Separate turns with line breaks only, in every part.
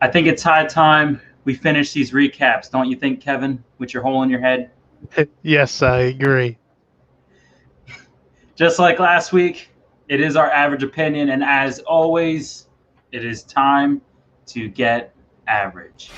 I think it's high time we finish these recaps, don't you think, Kevin, with your hole in your head?
Yes, I agree.
Just like last week, it is our average opinion, and as always, it is time to get average.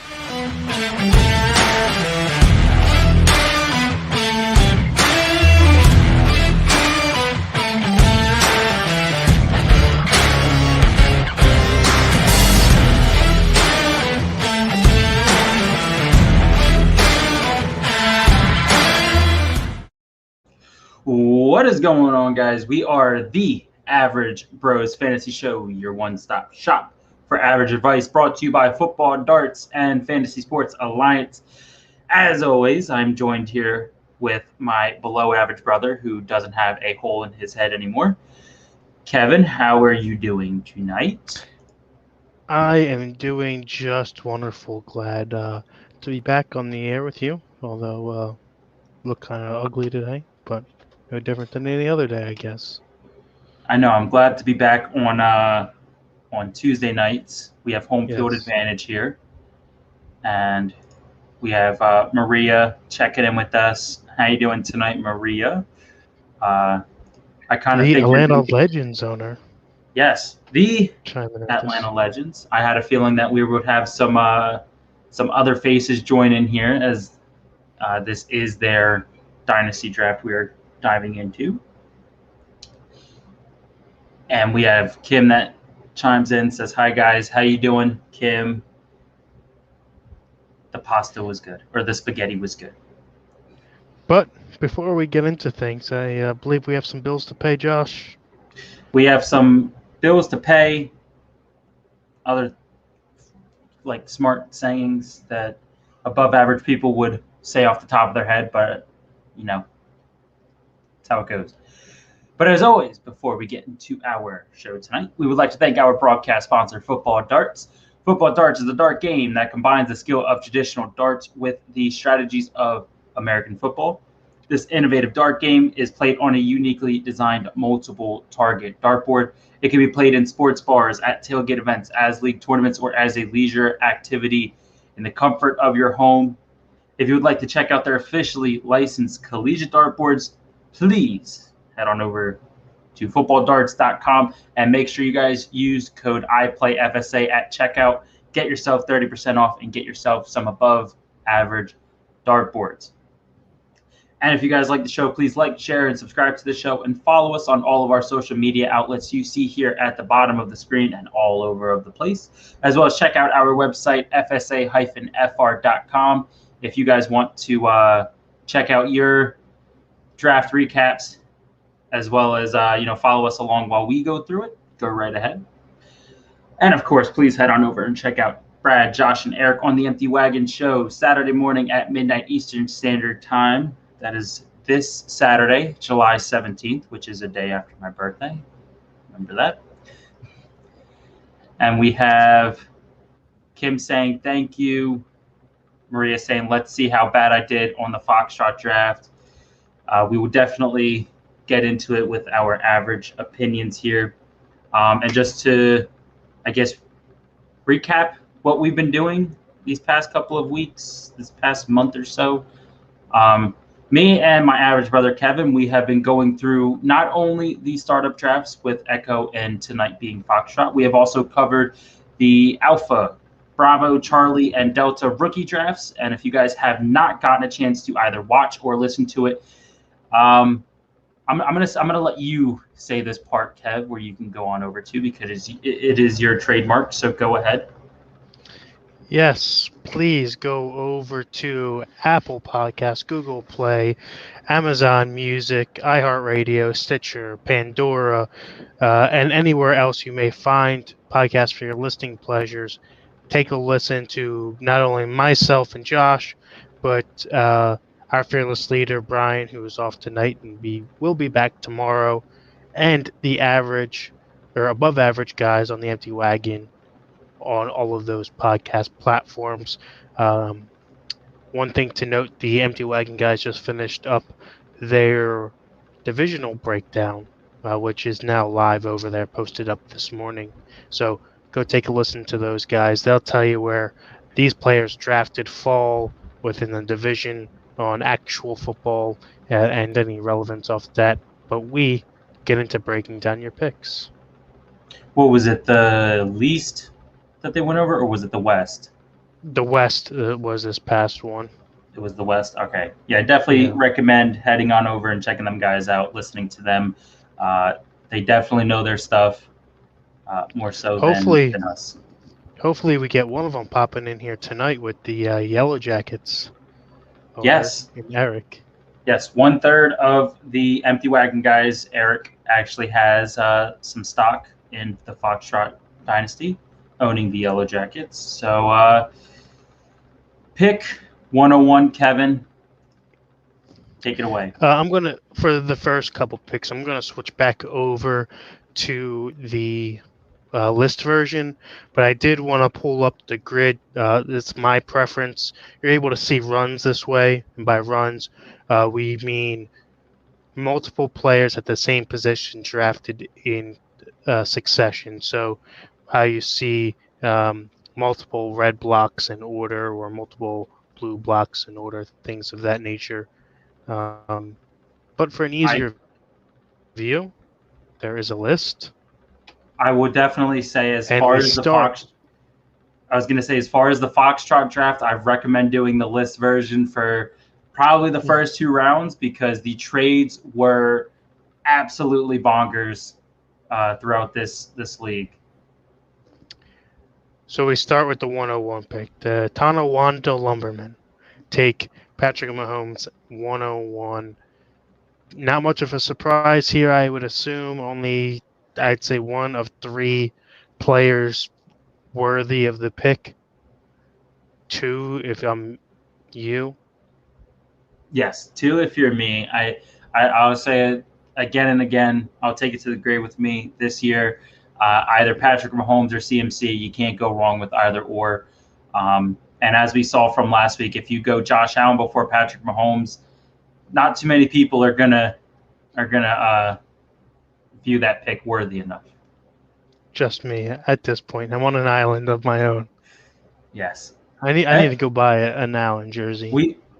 What is going on, guys? We are the Average Bros Fantasy Show, your one-stop shop for average advice, brought to you by Football, Darts, and Fantasy Sports Alliance. As always, I'm joined here with my below-average brother who doesn't have a hole in his head anymore. Kevin, how are you doing tonight?
I am doing just wonderful. Glad to be back on the air with you. Although look kind of ugly today, but no different than any other day, I guess.
I know I'm glad to be back on Tuesday nights. We have home field
Yes.
advantage here, and we have Maria checking in with us. How you doing tonight, Maria? I kind of
The
figured.
Atlanta Legends owner.
Yes, the
Chiming in with
Atlanta
this.
Legends. I had a feeling that we would have some other faces join in here, as this is their dynasty draft we are diving into. And we have Kim that chimes in, says, "Hi guys, how you doing, Kim? The pasta was good, or the spaghetti was good."
But before we get into things, I believe we have some bills to pay, Josh.
We have some bills to pay, other like smart sayings that above average people would say off the top of their head, but that's how it goes. But as always, before we get into our show tonight, we would like to thank our broadcast sponsor, Football Darts. Football Darts is a dart game that combines the skill of traditional darts with the strategies of American football. This innovative dart game is played on a uniquely designed multiple target dartboard. It can be played in sports bars, at tailgate events, as league tournaments, or as a leisure activity in the comfort of your home. If you would like to check out their officially licensed collegiate dartboards, please head on over to footballdarts.com and make sure you guys use code IPLAYFSA at checkout. Get yourself 30% off and get yourself some above average dartboards. And if you guys like the show, please like, share, and subscribe to the show, and follow us on all of our social media outlets you see here at the bottom of the screen and all over of the place, as well as check out our website, fsa-fr.com, if you guys want to check out your draft recaps, as well as follow us along while we go through it. Go right ahead. And of course, please head on over and check out Brad, Josh, and Eric on the Empty Wagon Show Saturday morning at midnight Eastern Standard Time. That is this Saturday, July 17th, which is a day after my birthday. Remember that. And we have Kim saying thank you. Maria saying, let's see how bad I did on the Foxtrot draft. We will definitely get into it with our average opinions here. And just to, I guess, recap what we've been doing these past couple of weeks, this past month or so. Me and my average brother, Kevin, we have been going through not only the startup drafts with Echo and tonight being Foxtrot, we have also covered the Alpha, Bravo, Charlie, and Delta rookie drafts. And if you guys have not gotten a chance to either watch or listen to it, I'm gonna let you say this part, Kev, where you can go on over to, because it is your trademark. So go ahead.
Yes, please go over to Apple Podcasts, Google Play, Amazon Music, iHeartRadio, Stitcher, Pandora, and anywhere else you may find podcasts for your listening pleasures. Take a listen to not only myself and Josh, but our fearless leader, Brian, who is off tonight and will be back tomorrow, and the average or above average guys on the Empty Wagon on all of those podcast platforms. One thing to note, the Empty Wagon guys just finished up their divisional breakdown, which is now live over there, posted up this morning. So go take a listen to those guys. They'll tell you where these players drafted fall within the division on actual football and any relevance off that. But we get into breaking down your picks.
What was it, the least that they went over, or was it the West?
The West was this past one.
It was the West. Okay. Yeah, definitely recommend heading on over and checking them guys out, listening to them. They definitely know their stuff more so than us.
Hopefully we get one of them popping in here tonight with the Yellow Jackets.
Yes.
And Eric.
Yes, 1/3 of the Empty Wagon guys, Eric actually has some stock in the Foxtrot dynasty, owning the Yellow Jackets. So pick 101, Kevin. Take it away.
For the first couple picks, I'm going to switch back over to the list version, but I did want to pull up the grid. It's my preference. You're able to see runs this way, and by runs, we mean multiple players at the same position drafted in succession. So how you see multiple red blocks in order or multiple blue blocks in order, things of that nature. But for an easier view, there is a list.
I would definitely say as far as the Foxtrot draft, I recommend doing the list version for probably the first 2 rounds because the trades were absolutely bonkers throughout this league.
So we start with the 101 pick. The Tonawanda Lumbermen take Patrick Mahomes 101. Not much of a surprise here, I would assume. Only, I'd say, 1 of 3 players worthy of the pick. 2 if I'm you.
Yes, 2 if you're me. I'll say it again and again. I'll take it to the grave with me this year. Either Patrick Mahomes or CMC. You can't go wrong with either or. And as we saw from last week, if you go Josh Allen before Patrick Mahomes, not too many people are gonna view that pick worthy enough.
Just me at this point. I'm on an island of my own.
Yes.
I need to go buy an Allen jersey.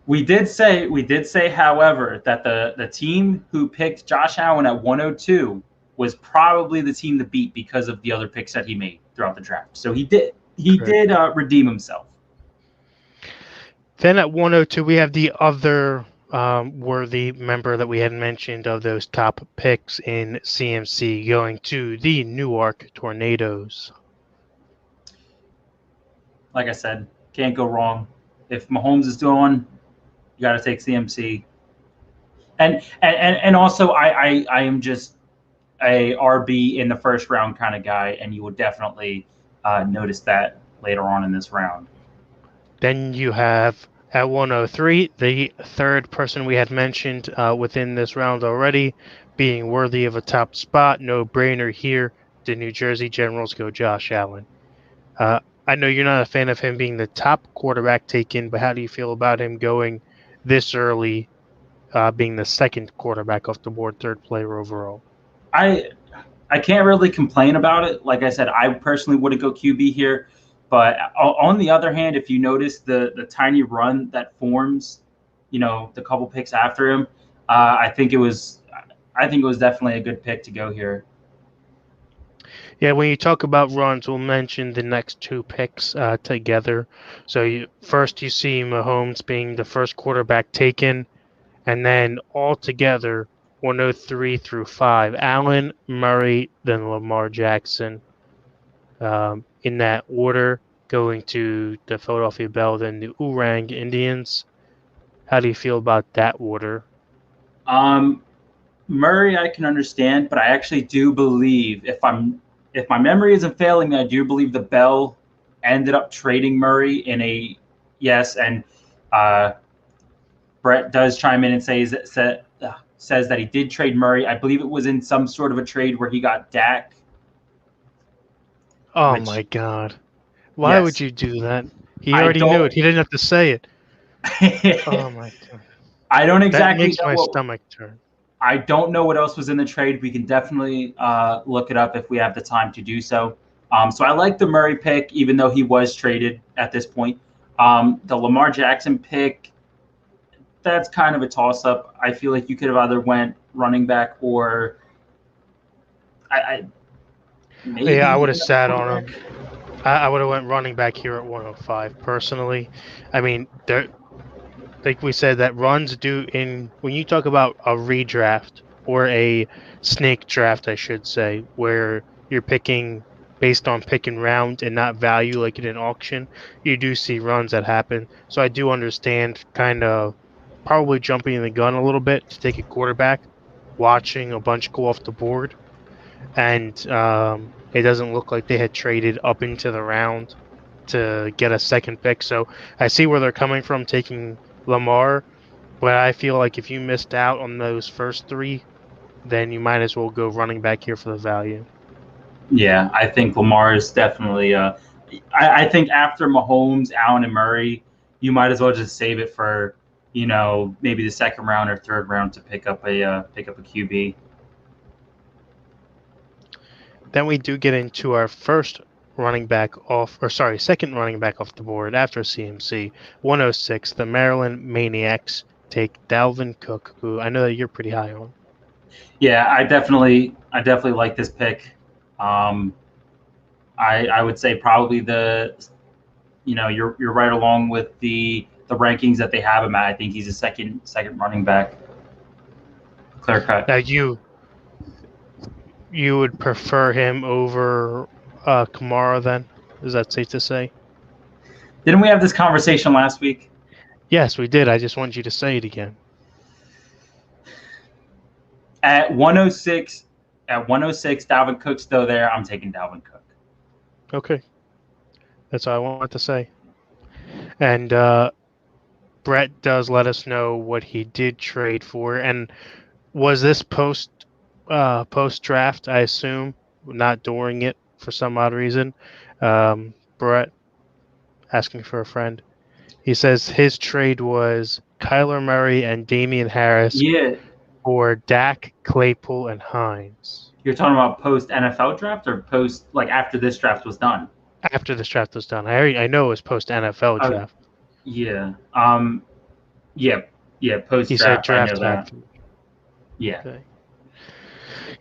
We did say, however, that the team who picked Josh Allen at 102 was probably the team to beat because of the other picks that he made throughout the draft. So he did redeem himself.
Then at 102, we have the other worthy member that we had mentioned of those top picks in CMC going to the Newark Tornadoes.
Like I said, can't go wrong. If Mahomes is doing, you got to take CMC. And also, I am just a RB in the first round kind of guy, and you will definitely notice that later on in this round.
Then you have at 103, the third person we had mentioned within this round already, being worthy of a top spot. No brainer here. The New Jersey Generals go Josh Allen. I know you're not a fan of him being the top quarterback taken, but how do you feel about him going this early, being the second quarterback off the board, third player overall?
I can't really complain about it. Like I said, I personally wouldn't go QB here. But on the other hand, if you notice the tiny run that forms, the couple picks after him, I think it was definitely a good pick to go here.
Yeah, when you talk about runs, we'll mention the next 2 picks together. So first you see Mahomes being the first quarterback taken, and then all together 103 through 5, Allen, Murray, then Lamar Jackson. In that order, going to the Philadelphia Bell, then the Oorang Indians. How do you feel about that order?
Murray, I can understand, but I actually do believe, if my memory isn't failing me, I do believe the Bell ended up trading Murray in a and Brett does chime in and says that he did trade Murray. I believe it was in some sort of a trade where he got Dak.
Oh my God. Why would you do that? He already knew it. He didn't have to say it. Oh my God.
I don't exactly
know. That makes my stomach turn.
I don't know what else was in the trade. We can definitely look it up if we have the time to do so. So I like the Murray pick, even though he was traded at this point. The Lamar Jackson pick, that's kind of a toss-up. I feel like you could have either went running back or I maybe
Yeah, I would have
even a
sat on him.
quarterback.
I would have went running back here at 105 personally. I mean, like we said, that runs do in when you talk about a redraft or a snake draft, I should say, where you're picking based on pick and round and not value like in an auction, you do see runs that happen. So I do understand kind of probably jumping the gun a little bit to take a quarterback, watching a bunch go off the board, and it doesn't look like they had traded up into the round to get a second pick. So I see where they're coming from taking Lamar, but I feel like if you missed out on those first three, then you might as well go running back here for the value.
Yeah, I think Lamar is definitely. I think after Mahomes, Allen, and Murray, you might as well just save it for maybe the second round or third round to pick up a QB.
Then we do get into our first running back off, or sorry, second running back off the board after CMC. 106, the Maryland Maniacs take Dalvin Cook, who I know that you're pretty high on.
Yeah, I definitely like this pick. Um, I would say probably you're right along with the rankings that they have him at. I think he's a second running back. Clear cut.
Now you would prefer him over Kamara then? Is that safe to say?
Didn't we have this conversation last week?
Yes, we did. I just want you to say it again.
At 106, Dalvin Cook's still there. I'm taking Dalvin Cook.
Okay. That's all I wanted to say. And Brett does let us know what he did trade for. And was this post draft, I assume, not during it for some odd reason? Brett asking for a friend. He says his trade was Kyler Murray and Damian Harris
Yeah,
for Dak, Claypool, and Hines.
you're talking about post NFL draft or post like after this draft was done?
After this draft was done, I know it was post NFL
Oh,
draft.
yeah. Yeah, yeah. Post
He said
draft, I know
draft
that.
after.
Yeah.
Okay.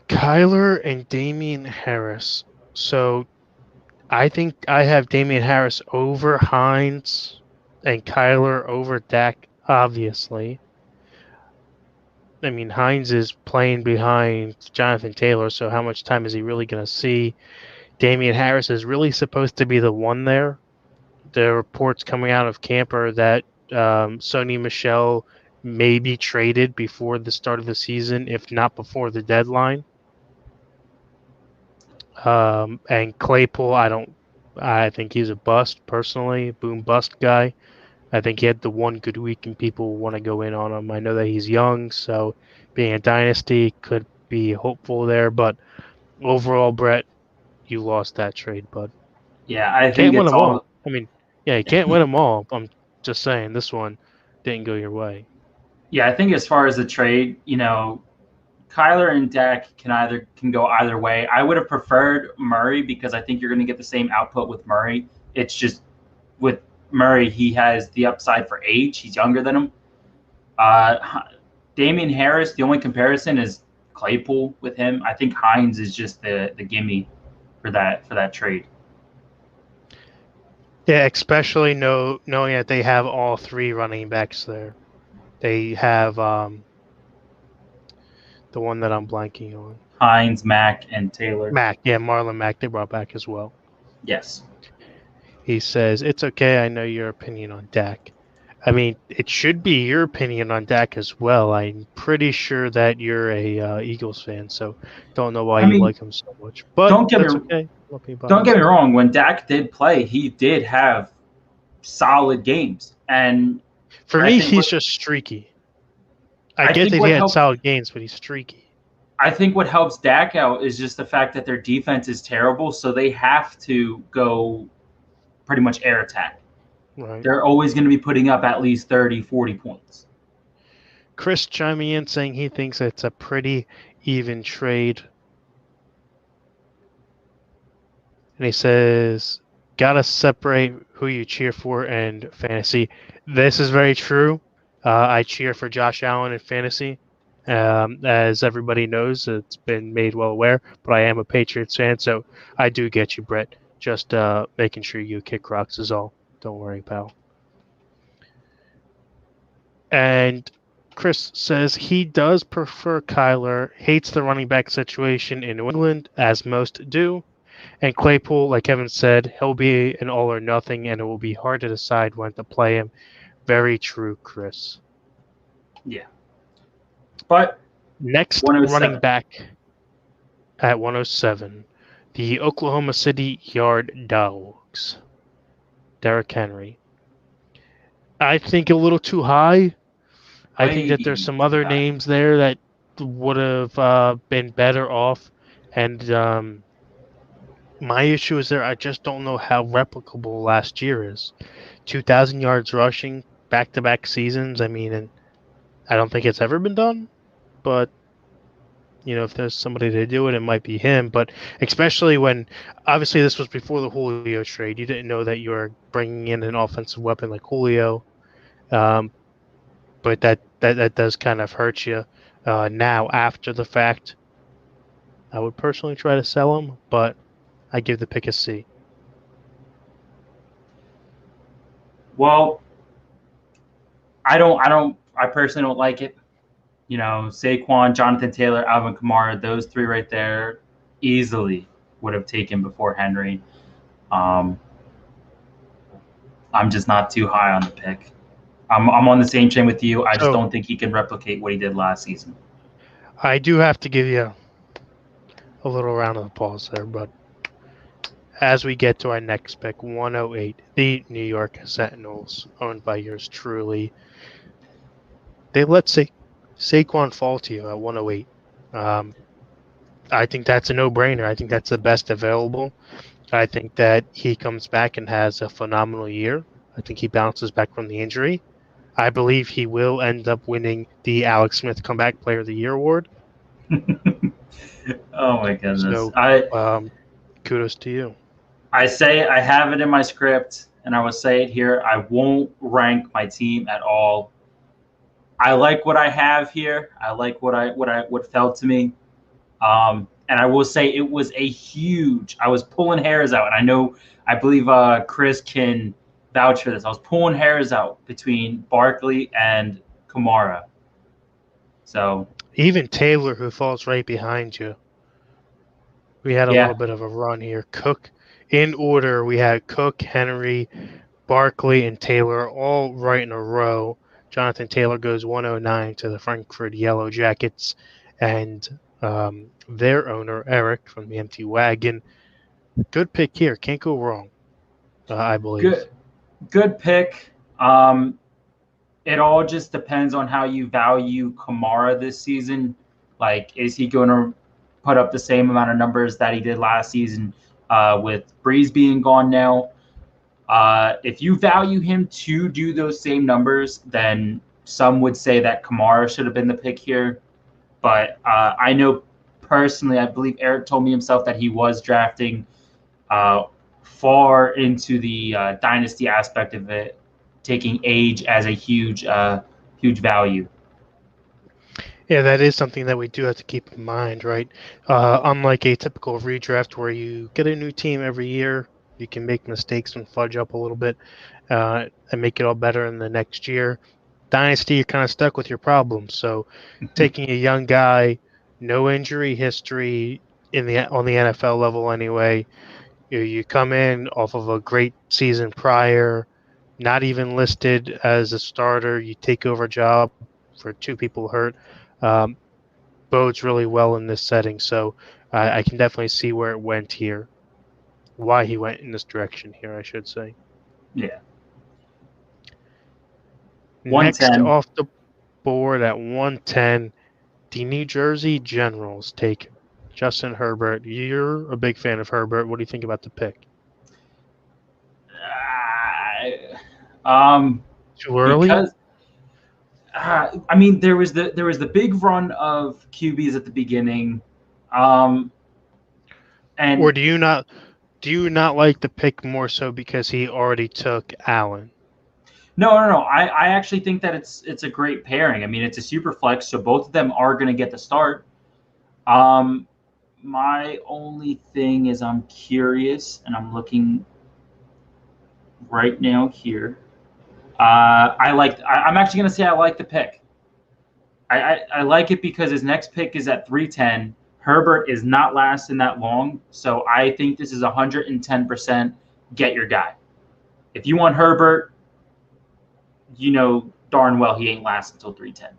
Kyler and Damian Harris. So I think I have Damian Harris over Hines and Kyler over Dak, obviously. I mean, Hines is playing behind Jonathan Taylor, so how much time is he really going to see? Damian Harris is really supposed to be the one there. The reports coming out of camp are that Sony Michel may be traded before the start of the season, if not before the deadline. And Claypool, I think he's a bust personally, boom bust guy. I think he had the one good week and people want to go in on him. I know that he's young, so being a dynasty could be hopeful there. But overall, Brett, you lost that trade, bud.
Yeah, I think
Can't win
it's
them
all.
all. I mean, yeah, you can't win them all. I'm just saying this one didn't go your way.
Yeah, I think as far as the trade, Kyler and Dak can go either way. I would have preferred Murray because I think you're going to get the same output with Murray. It's just with Murray, he has the upside for age. He's younger than him. Damian Harris, the only comparison is Claypool with him. I think Hines is just the gimme for that trade.
Yeah, especially knowing that they have all three running backs there. They have the one that I'm blanking on.
Hines, Mack, and Taylor.
Mack, yeah, Marlon Mack, they brought back as well.
Yes.
He says, it's okay, I know your opinion on Dak. I mean, it should be your opinion on Dak as well. I'm pretty sure that you're a Eagles fan, so don't know why
I
you
mean,
like him so much. But
don't get
that's
me
okay.
don't get me wrong. When Dak did play, he did have solid games, and
for me, he's just streaky. I get that he had solid games, but he's streaky.
I think what helps Dak out is just the fact that their defense is terrible, so they have to go pretty much air attack.
Right.
They're always going to be putting up at least 30, 40 points.
Chris chiming in saying he thinks it's a pretty even trade. And he says, gotta separate who you cheer for and fantasy. This is very true. I cheer for Josh Allen in fantasy. As everybody knows, it's been made well aware, but I am a Patriots fan, so I do get you, Brett. Just making sure you kick rocks is all. Don't worry, pal. And Chris says he does prefer Kyler, hates the running back situation in New England, as most do. And Claypool, like Kevin said, he'll be an all or nothing, and it will be hard to decide when to play him. Very true, Chris.
Yeah. But
next running back at 107, the Oklahoma City Yard Dogs, Derrick Henry. I think a little too high. I think that there's some other names there that would have been better off. And my issue is there. I just don't know how replicable last year is. 2,000 yards rushing, back-to-back seasons. I mean, and I don't think it's ever been done. But, you know, if there's somebody to do it, it might be him. But especially when, obviously, this was before the Julio trade. You didn't know that you were bringing in an offensive weapon like Julio. But that does kind of hurt you now after the fact. I would personally try to sell him, but I give the pick a C.
Well, I personally don't like it. You know, Saquon, Jonathan Taylor, Alvin Kamara, those three right there easily would have taken before Henry. I'm just not too high on the pick. I'm on the same chain with you. I just don't think he can replicate what he did last season.
I do have to give you a little round of applause there, but as we get to our next pick, 108, the New York Sentinels, owned by yours truly. They let Saquon fall to you at 108. I think that's a no-brainer. I think that's the best available. I think that he comes back and has a phenomenal year. I think he bounces back from the injury. I believe he will end up winning the Alex Smith Comeback Player of the Year award.
Oh my goodness!
So, kudos to you.
I have it in my script, and I will say it here. I won't rank my team at all. I like what I have here. I like what felt to me. And I will say it was a huge. I was pulling hairs out, and I believe Chris can vouch for this. I was pulling hairs out between Barkley and Kamara. So
even Taylor, who falls right behind you, we had a little bit of a run here. Cook, in order, we had Cook, Henry, Barkley, and Taylor all right in a row. Jonathan Taylor goes 109 to the Frankfurt Yellow Jackets, and their owner, Eric, from the Empty Wagon. Good pick here. Can't go wrong, I believe.
Good pick. It all just depends on how you value Kamara this season. Like, is he going to put up the same amount of numbers that he did last season with Breeze being gone now? If you value him to do those same numbers, then some would say that Kamara should have been the pick here. But I know personally, I believe Eric told me himself that he was drafting far into the dynasty aspect of it, taking age as a huge value.
Yeah, that is something that we do have to keep in mind, right? Unlike a typical redraft where you get a new team every year, you can make mistakes and fudge up a little bit and make it all better in the next year. Dynasty, you're kind of stuck with your problems. So taking a young guy, no injury history on the NFL level anyway, you come in off of a great season prior, not even listed as a starter, you take over a job for two people hurt, bodes really well in this setting. So I can definitely see where it went here, why he went in this direction here, I should say.
Yeah.
Next off the board at 110, the New Jersey Generals take Justin Herbert. You're a big fan of Herbert. What do you think about the pick? Too early?
Because, I mean, there was the big run of QBs at the beginning, and
or do you not Do you not like the pick more so because he already took Allen?
No. I actually think that it's a great pairing. I mean, it's a super flex, so both of them are going to get the start. My only thing is I'm curious, and I'm looking right now here. I'm actually going to say I like the pick. I like it because his next pick is at 310. Herbert is not lasting that long, so I think this is 110% get your guy. If you want Herbert, you know darn well he ain't lasting until 310.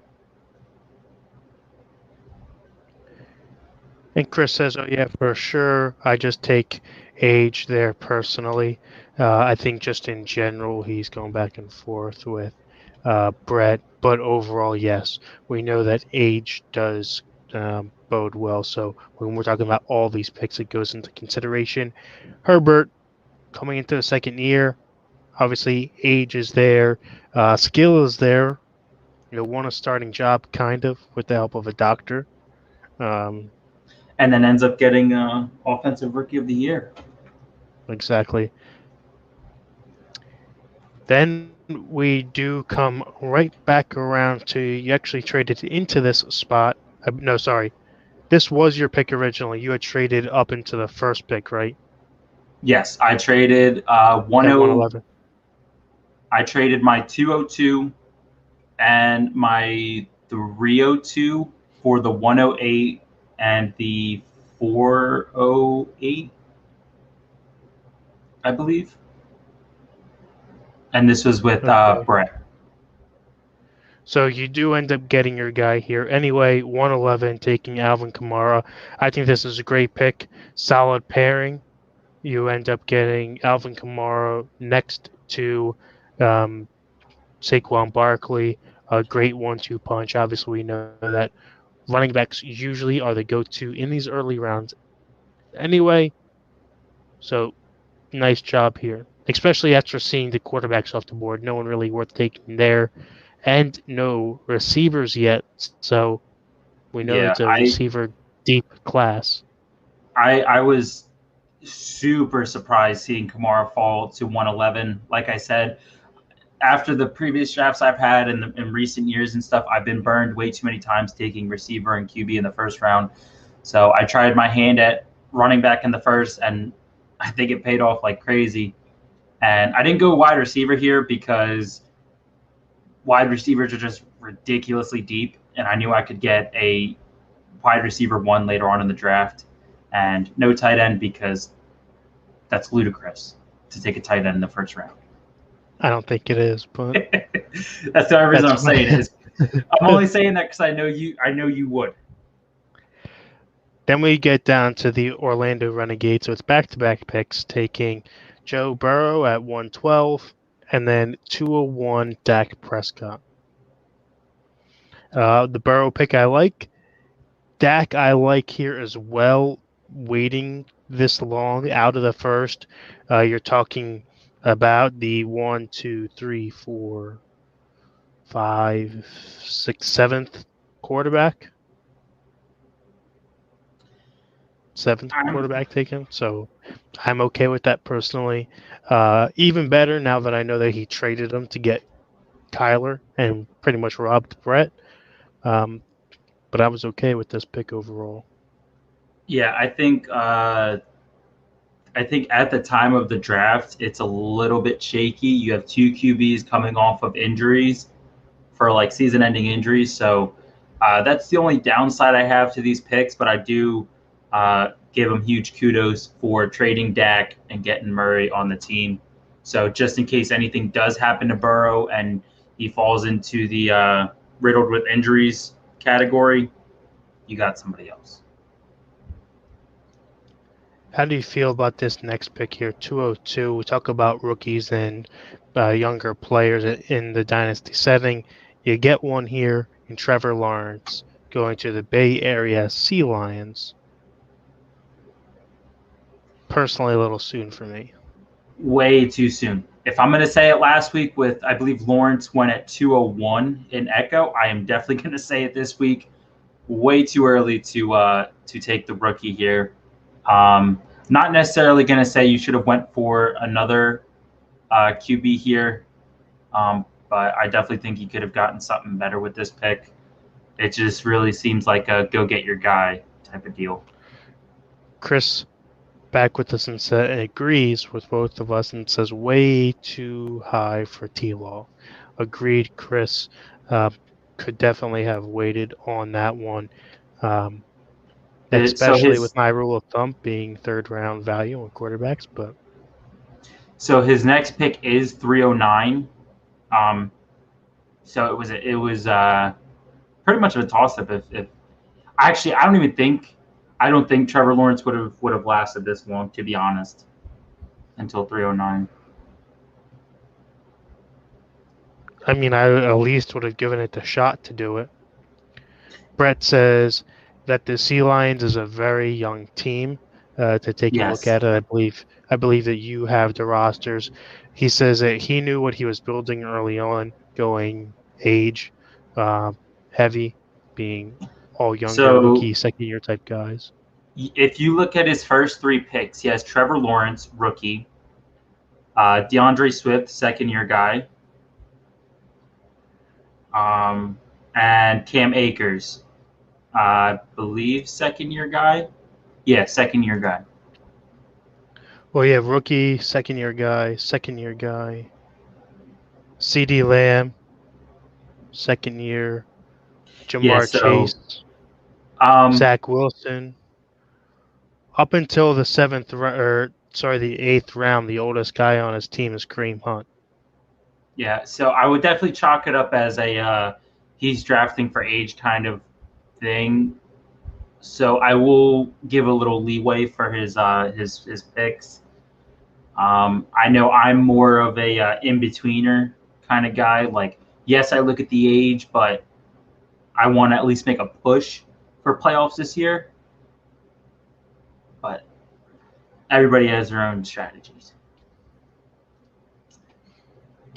And Chris says, oh, yeah, for sure. I just take age there personally. I think just in general, he's going back and forth with Brett. But overall, yes, we know that age does bode well. So when we're talking about all these picks, it goes into consideration. Herbert coming into the second year, obviously, age is there, skill is there. Won a starting job, kind of, with the help of a doctor.
And then ends up getting Offensive Rookie of the Year.
Exactly. Then we do come right back around to you actually traded into this spot. No, sorry. This was your pick originally. You had traded up into the first pick, right?
Yes, I traded
At 111.
I traded my 202 and my 302 for the 108 and the 408, I believe. And this was with
Okay.
Brett.
So you do end up getting your guy here. Anyway, 111 taking Alvin Kamara. I think this is a great pick. Solid pairing. You end up getting Alvin Kamara next to Saquon Barkley. A great 1-2 punch. Obviously, we know that running backs usually are the go-to in these early rounds anyway. So nice job here, especially after seeing the quarterbacks off the board. No one really worth taking there, and no receivers yet. So we know
Yeah,
it's a receiver deep class.
I was super surprised seeing Kamara fall to 111. Like I said, after the previous drafts I've had in recent years and stuff, I've been burned way too many times taking receiver and QB in the first round. So I tried my hand at running back in the first, and I think it paid off like crazy. And I didn't go wide receiver here because wide receivers are just ridiculously deep, and I knew I could get a wide receiver one later on in the draft, and no tight end because that's ludicrous to take a tight end in the first round.
I don't think it is, but
that's the only reason I'm saying it. I'm only saying that because I know you would.
Then we get down to the Orlando Renegades with back-to-back picks, taking Joe Burrow at 112 and then 201 Dak Prescott. The Burrow pick I like. Dak I like here as well. Waiting this long out of the first, you're talking about the 1, 2, 3, 4, 5, 6, 7th quarterback. Seventh quarterback taken, so I'm okay with that personally. Even better now that I know that he traded him to get Kyler and pretty much robbed Brett. But I was okay with this pick overall.
Yeah, I think at the time of the draft, it's a little bit shaky. You have two QBs coming off of injuries for like season-ending injuries, so that's the only downside I have to these picks. But I do give them huge kudos for trading Dak and getting Murray on the team. So just in case anything does happen to Burrow and he falls into the riddled with injuries category, you got somebody else.
How do you feel about this next pick here, 202? We talk about rookies and younger players in the dynasty setting. You get one here in Trevor Lawrence going to the Bay Area Sea Lions. Personally, a little soon for me.
Way too soon. If I'm going to say it last week with, I believe Lawrence went at 201 in Echo, I am definitely going to say it this week. Way too early to take the rookie here. Not necessarily going to say you should have went for another QB here, but I definitely think you could have gotten something better with this pick. It just really seems like a go get your guy type of deal.
Chris back with us and agrees with both of us and says way too high for T-Law. Agreed, Chris. Could definitely have waited on that one, especially with my rule of thumb being third round value on quarterbacks. But
so his next pick is 309. So it was pretty much a toss up. If actually, I don't think Trevor Lawrence would have lasted this long, to be honest, until 309.
I mean, I at least would have given it the shot to do it. Brett says that the Sea Lions is a very young team to take a look at it. I believe that you have the rosters. He says that he knew what he was building early on, going age heavy, being all younger, rookie, second-year type guys.
If you look at his first three picks, he has Trevor Lawrence, rookie, DeAndre Swift, second-year guy, and Cam Akers, I believe second-year guy. Yeah, second-year guy.
Well, yeah, rookie, second-year guy, CD Lamb, second year, Jamar Chase, Zach Wilson. Up until the the 8th round, the oldest guy on his team is Kareem Hunt.
Yeah, so I would definitely chalk it up as a he's drafting for age kind of thing. So I will give a little leeway for his picks. I know I'm more of a in-betweener kind of guy. Like, yes, I look at the age, but I want to at least make a push for playoffs this year. But everybody has their own strategies.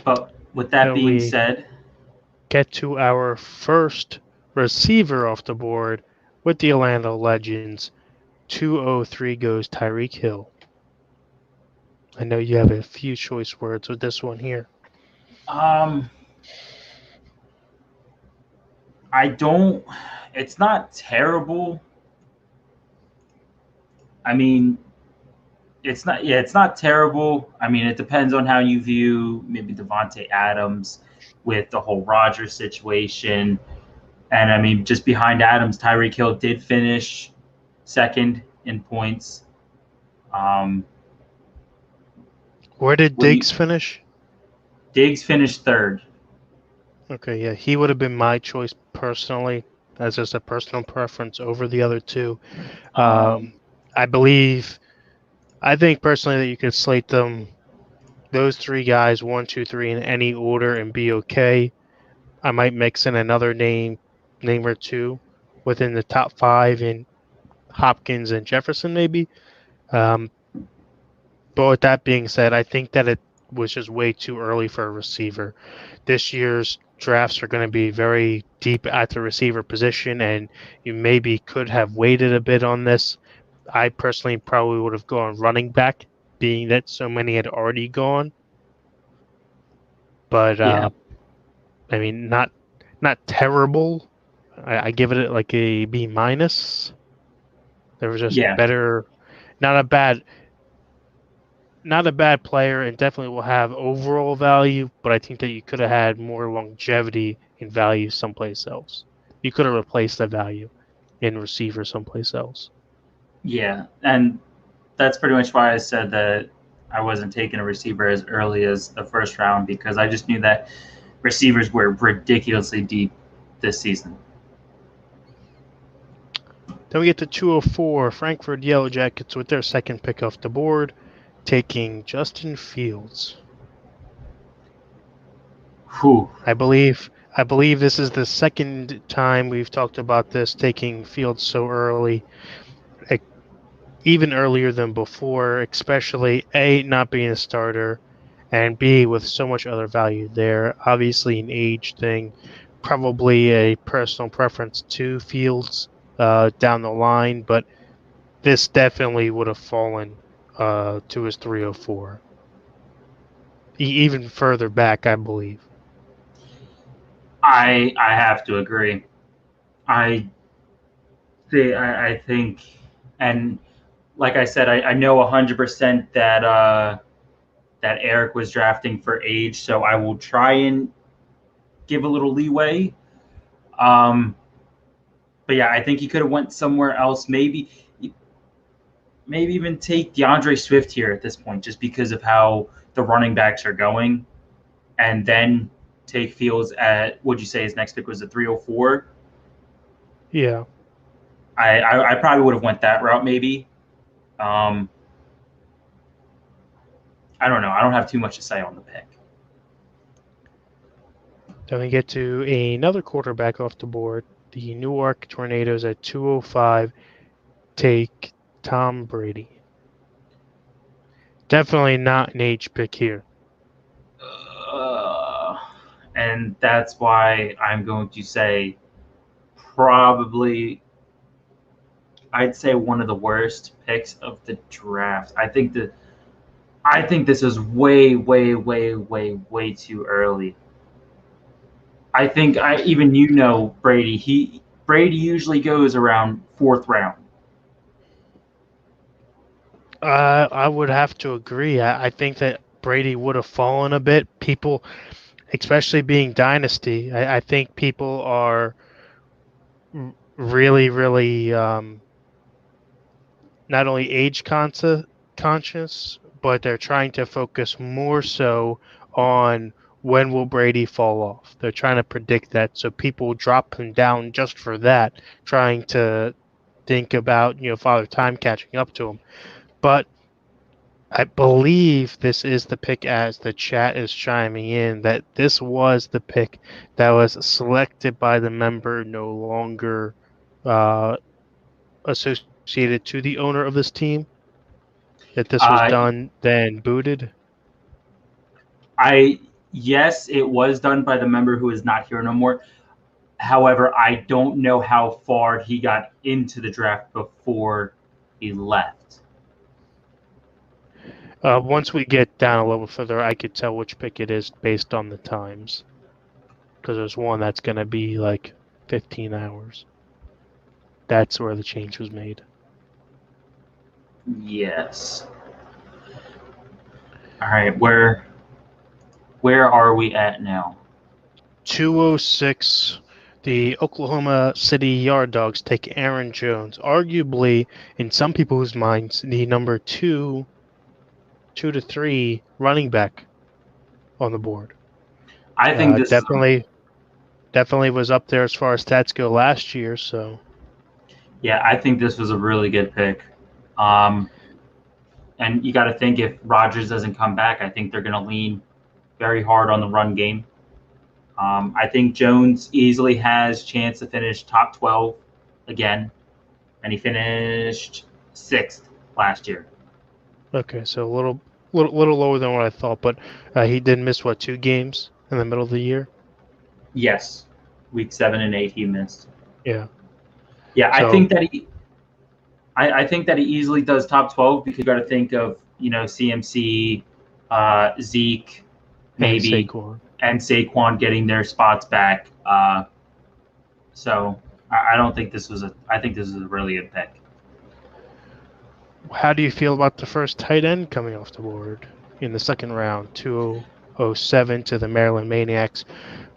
But with that being said,
get to our first receiver off the board with the Atlanta Legends. 203 goes Tyreek Hill. I know you have a few choice words with this one here.
I don't. It's not terrible. I mean, it's not. Yeah, it's not terrible. I mean, it depends on how you view maybe Devontae Adams with the whole Rodgers situation. And I mean, just behind Adams, Tyreek Hill did finish second in points.
Where did Diggs finish?
Diggs finished third.
Okay, yeah, he would have been my choice personally, as just a personal preference over the other two. I think personally that you could slate those three guys, 1, 2, 3, in any order and be okay. I might mix in another name or two within the top 5 in Hopkins and Jefferson, maybe. But with that being said, I think that it was just way too early for a receiver. This year's drafts are going to be very deep at the receiver position, and you maybe could have waited a bit on this. I personally probably would have gone running back, being that so many had already gone. But I mean, not terrible. I give it like a B-. There was just better, not a bad player, and definitely will have overall value, but I think that you could have had more longevity and value someplace else. You could have replaced the value in receiver someplace else.
Yeah, and that's pretty much why I said that I wasn't taking a receiver as early as the first round, because I just knew that receivers were ridiculously deep this season.
Then we get to 204, Frankfurt Yellow Jackets with their second pick off the board, taking Justin Fields.
Whew.
I believe this is the second time we've talked about this, taking Fields so early, even earlier than before, especially A, not being a starter, and B, with so much other value there. Obviously an age thing, probably a personal preference to Fields down the line, but this definitely would have fallen to his 304. Even further back, I believe.
I have to agree. I I think, and like I said, I know 100% that that Eric was drafting for age, so I will try and give a little leeway. Um, but yeah, I think he could have went somewhere else. Maybe even take DeAndre Swift here at this point, just because of how the running backs are going, and then take Fields at, would you say his next pick was a 304?
Yeah.
I probably would have went that route maybe. Um, I don't know. I don't have too much to say on the pick.
Then we get to another quarterback off the board. The Newark Tornadoes at 205 take Tom Brady. Definitely not an age pick here.
And that's why I'm going to say probably, I'd say one of the worst picks of the draft. I think this is way, way, way, way, way too early. I think Brady usually goes around fourth round.
I would have to agree. I think that Brady would have fallen a bit. People, especially being dynasty, I think people are really, really not only conscious, but they're trying to focus more so on when will Brady fall off. They're trying to predict that, so people drop him down just for that, trying to think about Father Time catching up to him. But I believe this is the pick, as the chat is chiming in, that this was the pick that was selected by the member no longer associated to the owner of this team. That this was done, then booted.
Yes, it was done by the member who is not here no more. However, I don't know how far he got into the draft before he left.
Once we get down a level further, I could tell which pick it is based on the times. Because there's one that's going to be like 15 hours. That's where the change was made.
Yes. All right, where are we at now?
206. The Oklahoma City Yard Dogs take Aaron Jones, arguably, in some people's minds, the number 2 to 3 running back on the board.
I think this
definitely was up there as far as stats go last year. So,
yeah, I think this was a really good pick. And you got to think, if Rodgers doesn't come back, I think they're going to lean very hard on the run game. I think Jones easily has chance to finish top 12 again, and he finished 6th last year.
Okay, so a little lower than what I thought, but he did miss 2 games in the middle of the year.
Yes, week 7 and 8 he missed.
Yeah.
Yeah, so, I think that he easily does top 12, because you got to think of CMC, Zeke, maybe, and Saquon getting their spots back. So I don't think this was I think this is a really good pick.
How do you feel about the first tight end coming off the board in the second round, 207 to the Maryland Maniacs?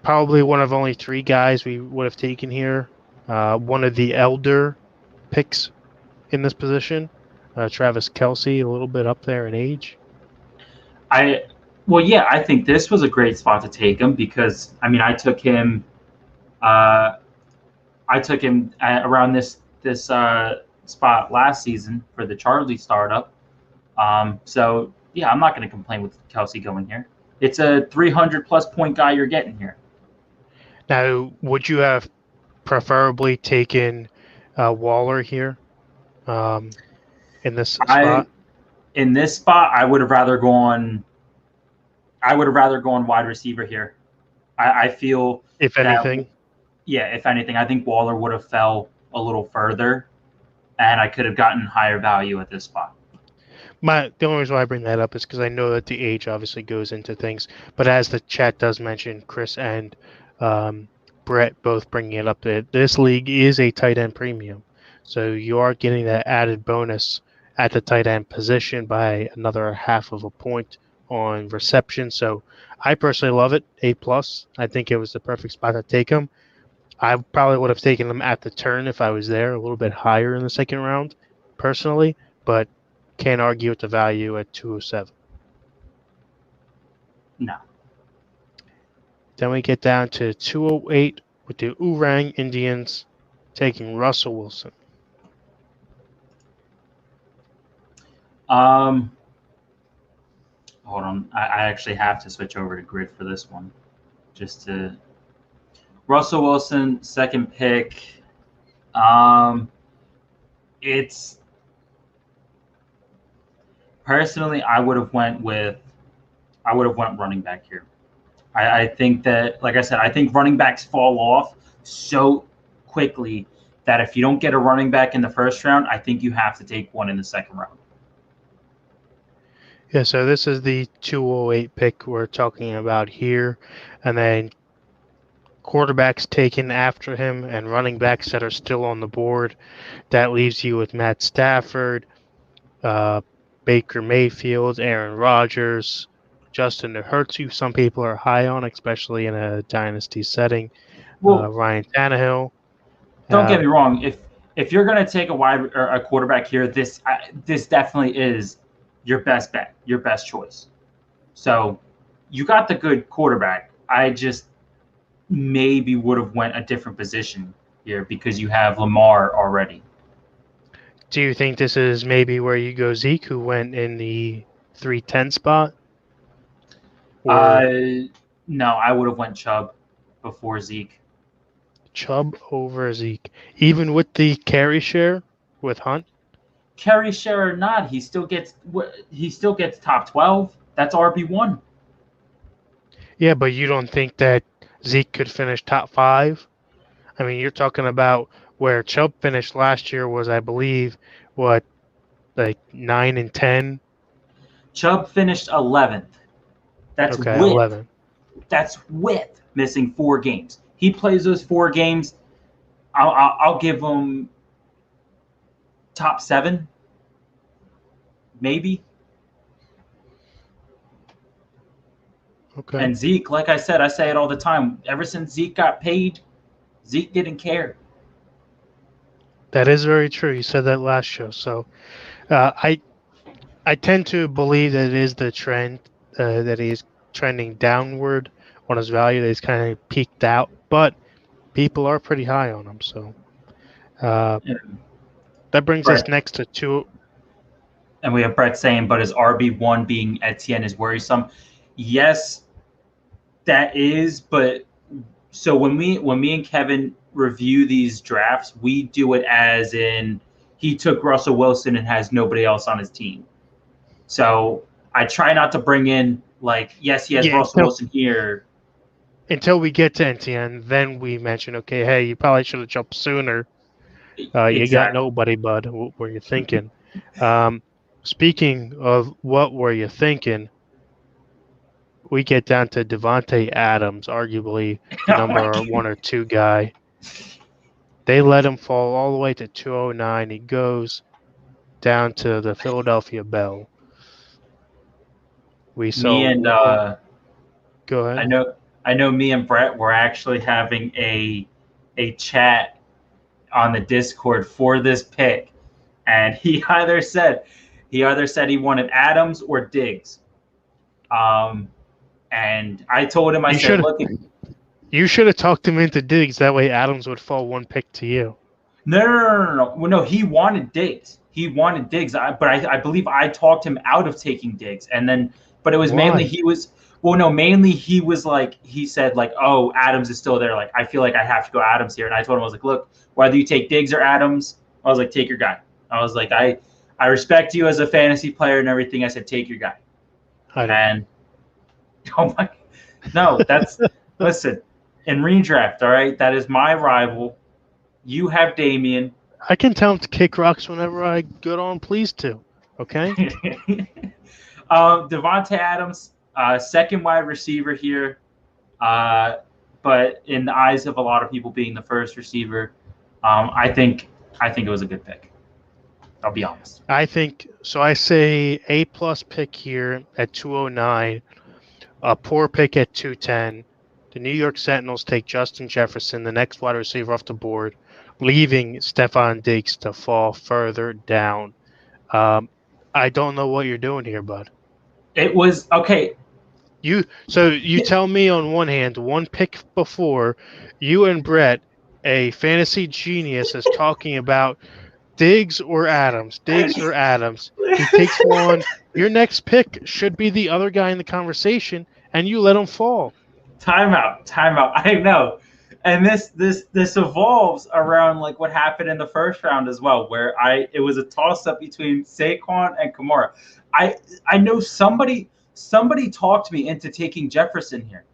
Probably one of only 3 guys we would have taken here. One of the elder picks in this position, Travis Kelce, a little bit up there in age.
I think this was a great spot to take him, because I took him. I took him around this spot last season for the Charlie startup. So yeah, I'm not going to complain with Kelce going here. It's a 300+ point guy you're getting here.
Now, would you have preferably taken Waller here in this spot?
In this spot, I would have rather gone wide receiver here. I feel,
if anything,
if anything, I think Waller would have fell a little further, and I could have gotten higher value at this spot.
The only reason why I bring that up is because I know that the age obviously goes into things, but as the chat does mention, Chris and Brett both bringing it up, that this league is a tight end premium, so you are getting that added bonus at the tight end position by another half of a point on reception. So I personally love it, A+. I think it was the perfect spot to take him. I probably would have taken him at the turn if I was there, a little bit higher in the second round, personally, but can't argue with the value at 207.
No.
Then we get down to 208 with the Oorang Indians taking Russell Wilson.
Hold on. I actually have to switch over to grid for this one. Just to Russell Wilson, second pick. It's personally I would have went running back here. I think that, like I said, I think running backs fall off so quickly that if you don't get a running back in the first round, I think you have to take one in the second round.
Yeah, so this is the 208 pick we're talking about here. And then quarterbacks taken after him and running backs that are still on the board. That leaves you with Matt Stafford, Baker Mayfield, Aaron Rodgers, Justin Hurts, who some people are high on, especially in a dynasty setting.
Well,
Ryan Tannehill.
Don't get me wrong. If you're going to take a quarterback here, this definitely is your best bet, your best choice. So you got the good quarterback. I just maybe would have went a different position here because you have Lamar already.
Do you think this is maybe where you go Zeke, who went in the 310 spot?
No, I would have went Chubb before Zeke.
Chubb over Zeke, even with the carry share with Hunt.
Carry share or not, he still gets top 12. That's RB1.
Yeah, but you don't think that Zeke could finish top 5? I mean, you're talking about where Chubb finished last year was, I believe, what, like 9 and 10.
Chubb finished 11th. That's
okay,
with
11.
That's with missing 4 games. He plays those 4 games. I'll give him top 7, maybe.
Okay.
And Zeke, like I said, I say it all the time. Ever since Zeke got paid, Zeke didn't care.
That is very true. You said that last show. So I tend to believe that it is the trend that he's trending downward on his value. That he's kind of peaked out, but people are pretty high on him. So that brings us next to 2.
And we have Brett saying, but his RB1 being Etienne is worrisome. Yes, that is. But so when me and Kevin review these drafts, we do it as in he took Russell Wilson and has nobody else on his team. So I try not to bring in like, yes, he has Russell Wilson here.
Until we get to Etienne, then we mention, okay, hey, you probably should have jumped sooner. You got nobody, bud. What were you thinking? Speaking of what were you thinking, we get down to Devontae Adams, arguably the number 1 or 2 guy. They let him fall all the way to 209. He goes down to the Philadelphia Bell. We saw
me and
go ahead.
I know me and Brett were actually having a chat on the Discord for this pick, and he either said he wanted Adams or Diggs. And I told him, I said, look,
you should have talked him into Diggs. That way Adams would fall 1 pick to you.
No. Well, no, he wanted Diggs. But I believe I talked him out of taking Diggs. And then, but it was mainly mainly he was like, he said like, oh, Adams is still there. Like, I feel like I have to go Adams here. And I told him, I was like, look, whether you take Diggs or Adams, I was like, take your guy. I was like, I respect you as a fantasy player and everything. I said, take your guy. And oh my, no, that's listen, in redraft, all right, that is my rival. You have Damian.
I can tell him to kick rocks whenever I get on pleased to. Okay.
Devontae Adams, second wide receiver here, but in the eyes of a lot of people, being the first receiver, I think it was a good pick. I'll be honest.
I think so. I say A+ pick here at 209, a poor pick at 210. The New York Sentinels take Justin Jefferson, the next wide receiver off the board, leaving Stephon Diggs to fall further down. I don't know what you're doing here, bud.
It was okay.
You tell me on one hand, one pick before, you and Brett, a fantasy genius, is talking about Diggs or Adams. He takes one. Your next pick should be the other guy in the conversation, and you let him fall.
Timeout. I know. And this evolves around like what happened in the first round as well, where it was a toss up between Saquon and Kamara. I know somebody talked me into taking Jefferson here,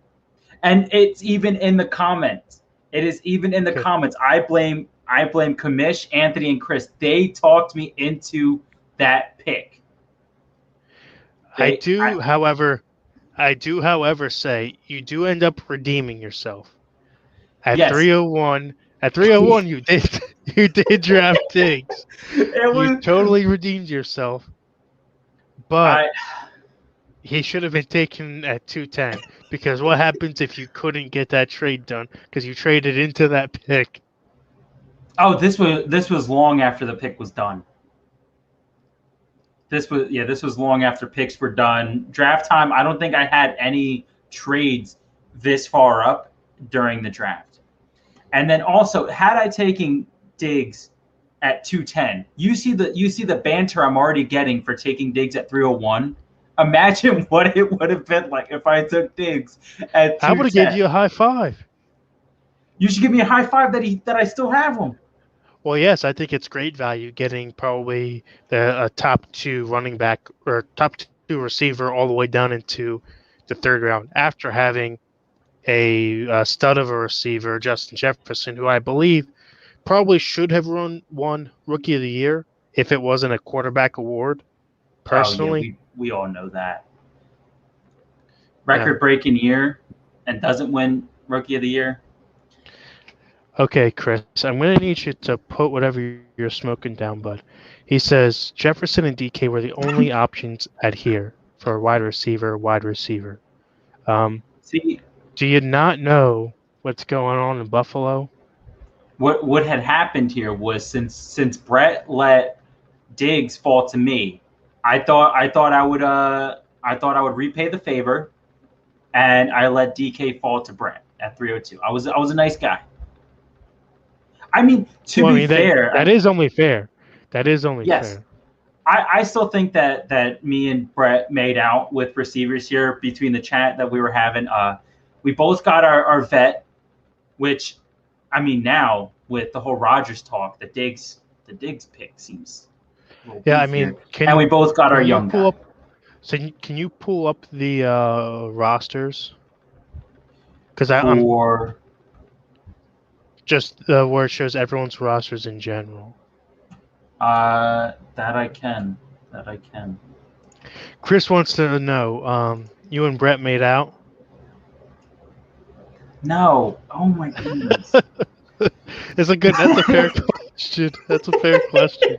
and it's even in the comments. It is even in the comments. I blame Kamish, Anthony, and Chris. They talked me into that pick.
I do, however, say you do end up redeeming yourself. At 301, you did draft Diggs. You totally redeemed yourself. But he should have been taken at 210, because what happens if you couldn't get that trade done because you traded into that pick?
Oh, this was long after the pick was done. This was long after picks were done. Draft time, I don't think I had any trades this far up during the draft. And then also, had I taken Diggs at 210, you see the banter I'm already getting for taking Diggs at 301. Imagine what it would have been like if I took Diggs at 210.
I would have given you a high five.
You should give me a high five that I still have him.
Well, yes, I think it's great value getting probably a top 2 running back or top 2 receiver all the way down into the third round after having a stud of a receiver, Justin Jefferson, who I believe probably should have won Rookie of the Year if it wasn't a quarterback award, personally.
Oh, yeah, we all know that. Record-breaking year and doesn't win Rookie of the Year.
Okay, Chris, I'm going to need you to put whatever you're smoking down, bud. He says Jefferson and DK were the only options at here for a wide receiver.
See,
do you not know what's going on in Buffalo?
What had happened here was since Brett let Diggs fall to me, I thought I would repay the favor, and I let DK fall to Brett at 302. I was a nice guy. I mean, to be fair,
that is only fair. That is only
fair. I still think that me and Brett made out with receivers here between the chat that we were having. We both got our vet, which, I mean, now with the whole Rodgers talk, the Diggs pick seems a little
I mean,
we both got our young guy.
So can you pull up the rosters? Because just where it shows everyone's rosters in general.
That I can.
Chris wants to know, you and Brett made out?
No. Oh my goodness.
That's a fair question. That's a fair question.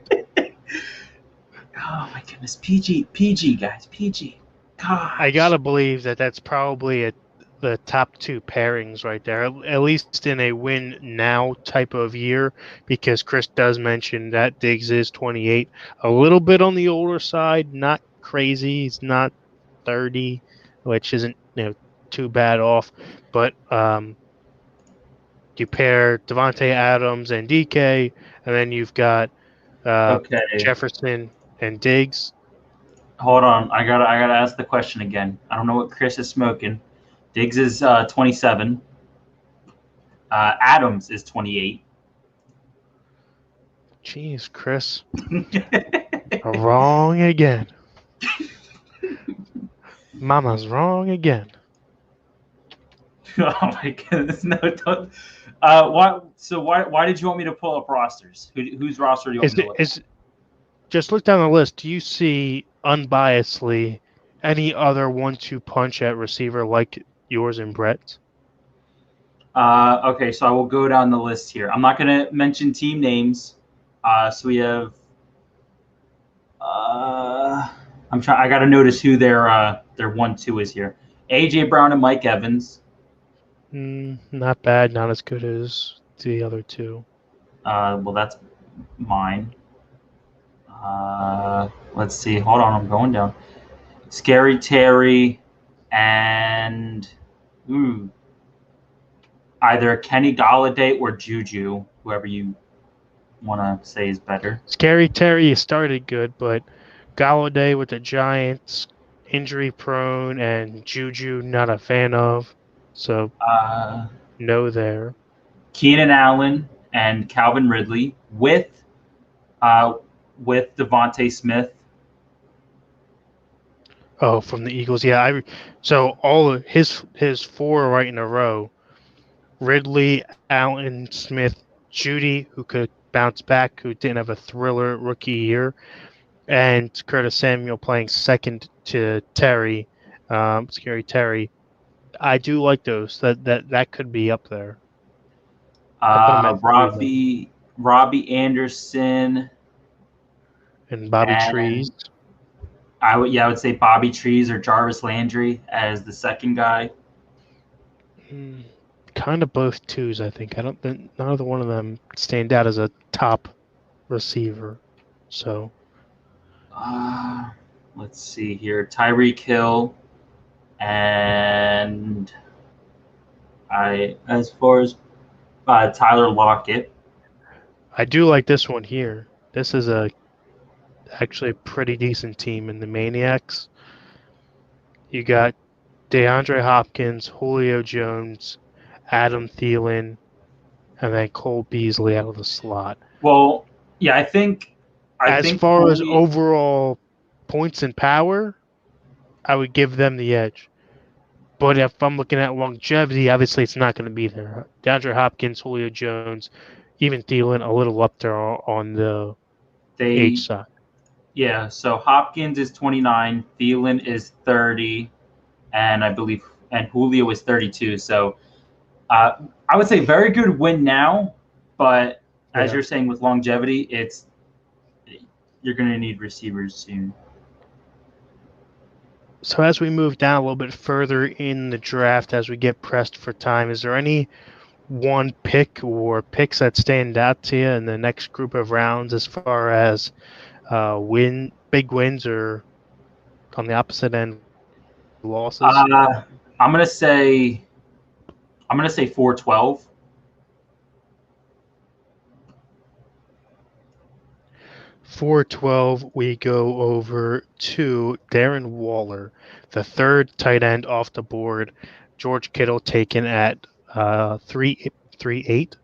Oh my goodness. PG guys, PG. Gosh.
I gotta believe that's probably the top 2 pairings right there, at least in a win now type of year, because Chris does mention that Diggs is 28, a little bit on the older side, not crazy. He's not 30, which isn't too bad off, but you pair Devontae Adams and DK, and then you've got Jefferson and Diggs.
Hold on, I gotta ask the question again. I don't know what Chris is smoking. Diggs is 27. Adams is 28.
Jeez, Chris. Wrong again. Mama's wrong again.
Oh my goodness! No, don't. Why did you want me to pull up rosters? Whose roster do you want me to look at?
Just look down the list. Do you see unbiasedly any other 1-2 punch at receiver like yours and Brett's?
Okay, so I will go down the list here. I'm not going to mention team names. So we have. I'm trying. I got to notice who their 1-2 is here. AJ Brown and Mike Evans.
Not bad. Not as good as the other two.
Well, that's mine. Let's see. Hold on, I'm going down. Scary Terry and either Kenny Galladay or Juju, whoever you want to say is better.
Scary Terry started good, but Galladay with the Giants, injury prone, and Juju not a fan of. So no there.
Keenan Allen and Calvin Ridley with Devontae Smith.
Oh, from the Eagles, yeah. So all of his four right in a row: Ridley, Allen, Smith, Judy, who could bounce back, who didn't have a thriller rookie year, and Curtis Samuel playing second to Terry, Scary Terry. I do like those. That could be up there.
Robbie Anderson
and Bobby Trees.
I would say Bobby Trees or Jarvis Landry as the second guy.
Kind of both twos, I think. I don't think neither one of them stand out as a top receiver. So
let's see here. Tyreek Hill and as far as Tyler Lockett.
I do like this one here. This is actually a pretty decent team in the Maniacs. You got DeAndre Hopkins, Julio Jones, Adam Thielen, and then Cole Beasley out of the slot.
Well, yeah, I think
as far as overall points and power, I would give them the edge. But if I'm looking at longevity, obviously it's not going to be there. DeAndre Hopkins, Julio Jones, even Thielen, a little up there on the age side.
Yeah, so Hopkins is 29, Thielen is 30, and I believe Julio is 32. So I would say very good win now, but as you're saying with longevity, you're going to need receivers soon.
So as we move down a little bit further in the draft, as we get pressed for time, is there any one pick or picks that stand out to you in the next group of rounds as far as big wins or on the opposite end losses?
I'm gonna say 412.
412, we go over to Darren Waller, the third tight end off the board. George Kittle taken at 3.8.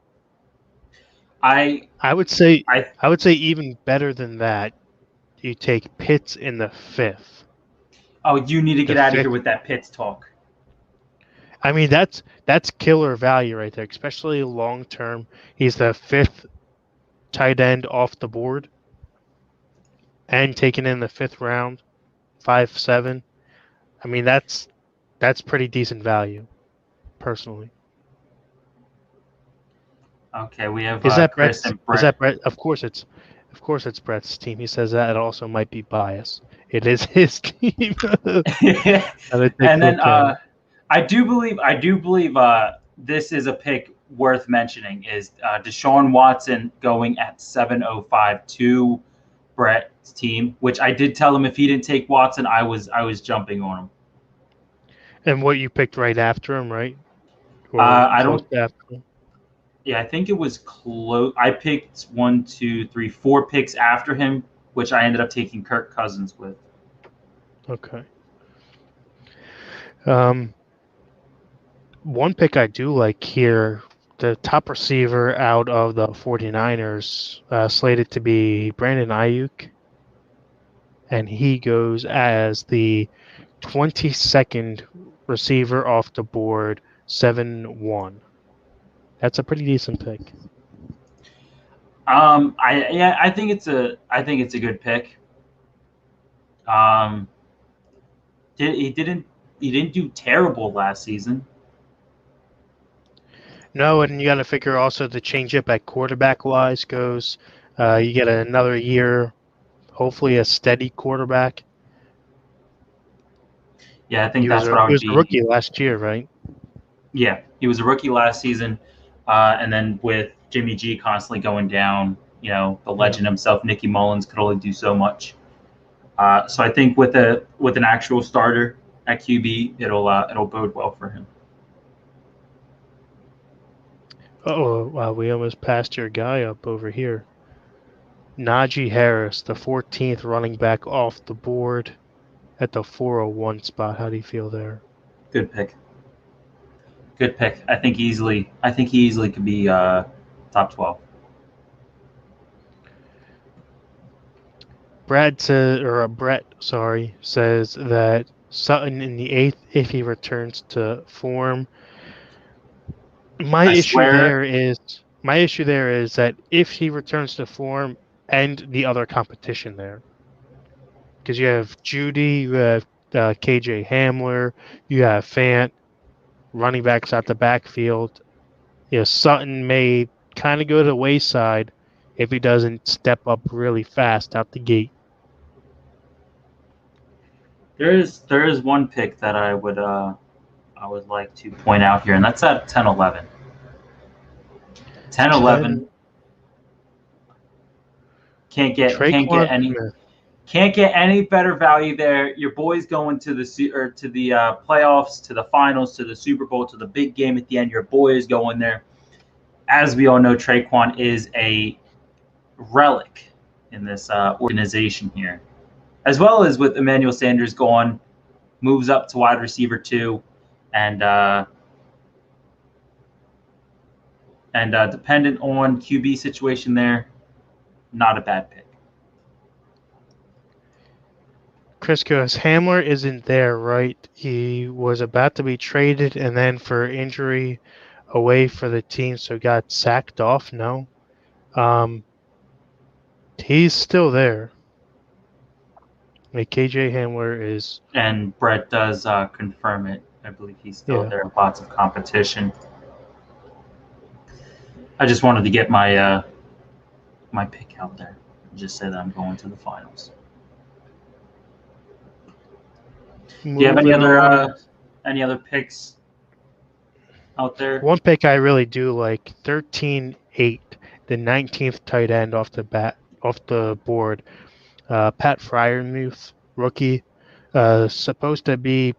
I would say even better than that. You take Pitts in the 5th.
Oh, you need to get out of here with that Pitts talk.
I mean, that's killer value right there, especially long term. He's the 5th tight end off the board, and taken in the 5th round, 5.7. I mean, that's pretty decent value, personally.
Okay, we have
Is that
Chris
Brett's,
and Brett.
Is that Brett? Of course it's Brett's team. He says that it also might be biased. It is his team.
And then I do believe this is a pick worth mentioning is Deshaun Watson going at 7.05 to Brett's team, which I did tell him if he didn't take Watson, I was jumping on him.
And what you picked right after him, right?
Or I don't.
After him?
Yeah, I think it was close. I picked 1, 2, 3, 4 picks after him, which I ended up taking Kirk Cousins with.
Okay. One pick I do like here, the top receiver out of the 49ers, slated to be Brandon Ayuk. And he goes as the 22nd receiver off the board, 7-1. That's a pretty decent pick.
I think it's a good pick. Um, he didn't do terrible last season.
No, and you got to figure also the changeup at quarterback wise goes. You get another year, hopefully a steady quarterback.
Yeah, I think
He was
that's what I
he
would
was a
be.
rookie last year, right?
Yeah, he was a rookie last season, and then with Jimmy G constantly going down, the
Yeah.
legend himself, Nicky Mullins, could only do so much. So I think with an actual starter at QB, it'll bode well for him.
Oh, wow, we almost passed your guy up over here. Najee Harris, the 14th running back off the board at the 401 spot. How do you feel there?
Good pick. Good pick. I think he easily could be top 12.
Brett, says that Sutton in the 8th if he returns to form. My
I
issue
swear.
there is my issue there is that if he returns to form and the other competition there, because you have Judy, you have KJ Hamler, you have Fant, running backs out the backfield. Sutton may kind of go to the wayside if he doesn't step up really fast out the gate.
There is one pick that I would like to point out here, and that's at 10-11. 10-11
10,
can't get
Traquan
any
Smith.
can't get any better value there. Your boys going to the playoffs, to the finals, to the Super Bowl, to the big game at the end. Your boy is going there. As we all know, Traquan is a relic in this organization here, as well as with Emmanuel Sanders going, moves up to wide receiver 2, and dependent on QB situation there, not a bad pick.
Chris goes, Hamler isn't there, right? He was about to be traded and then for injury away for the team, so got sacked off. No. He's still there. Like KJ Hamler is,
And Brett does confirm it. I believe he's still
yeah.
there. Lots of competition. I just wanted to get my pick out there. Just say that I'm going to the finals. Do you have
Moving on.
any other picks out there?
One pick I really do like, 13-8, the 19th tight end off the board. Pat Fryermuth, rookie, supposed to be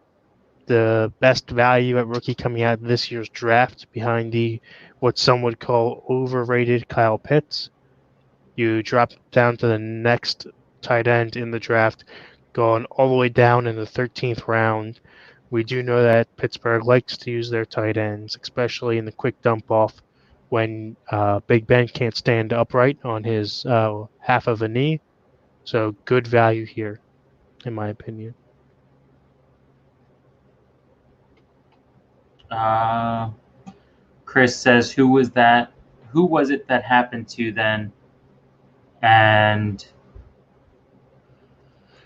the best value at rookie coming out of this year's draft behind what some would call overrated Kyle Pitts. You drop down to the next tight end in the draft, going all the way down in the 13th round. We do know that Pittsburgh likes to use their tight ends, especially in the quick dump off when Big Ben can't stand upright on his half of a knee. So good value here, in my opinion.
Chris says, "Who was that? Who was it that happened to then?" And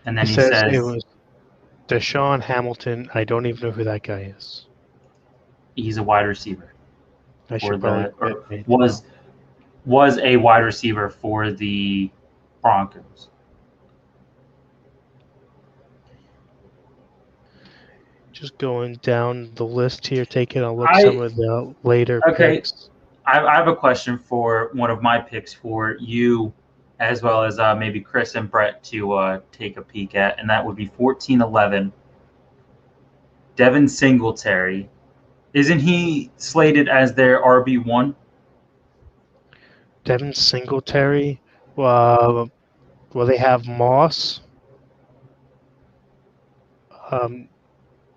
then
He
he
says it
says
was Deshaun Hamilton. I don't even know who that guy is.
he's a wide receiver
I
for
should probably
or
pay
was a wide receiver for the Broncos.
Just going down the list here, taking a look some of the later
Okay.
picks.
I have a question for one of my picks for you, as well as maybe Chris and Brett to take a peek at, and that would be 14-11. Devin Singletary. Isn't he slated as their RB1?
Devin Singletary. Well, they have Moss.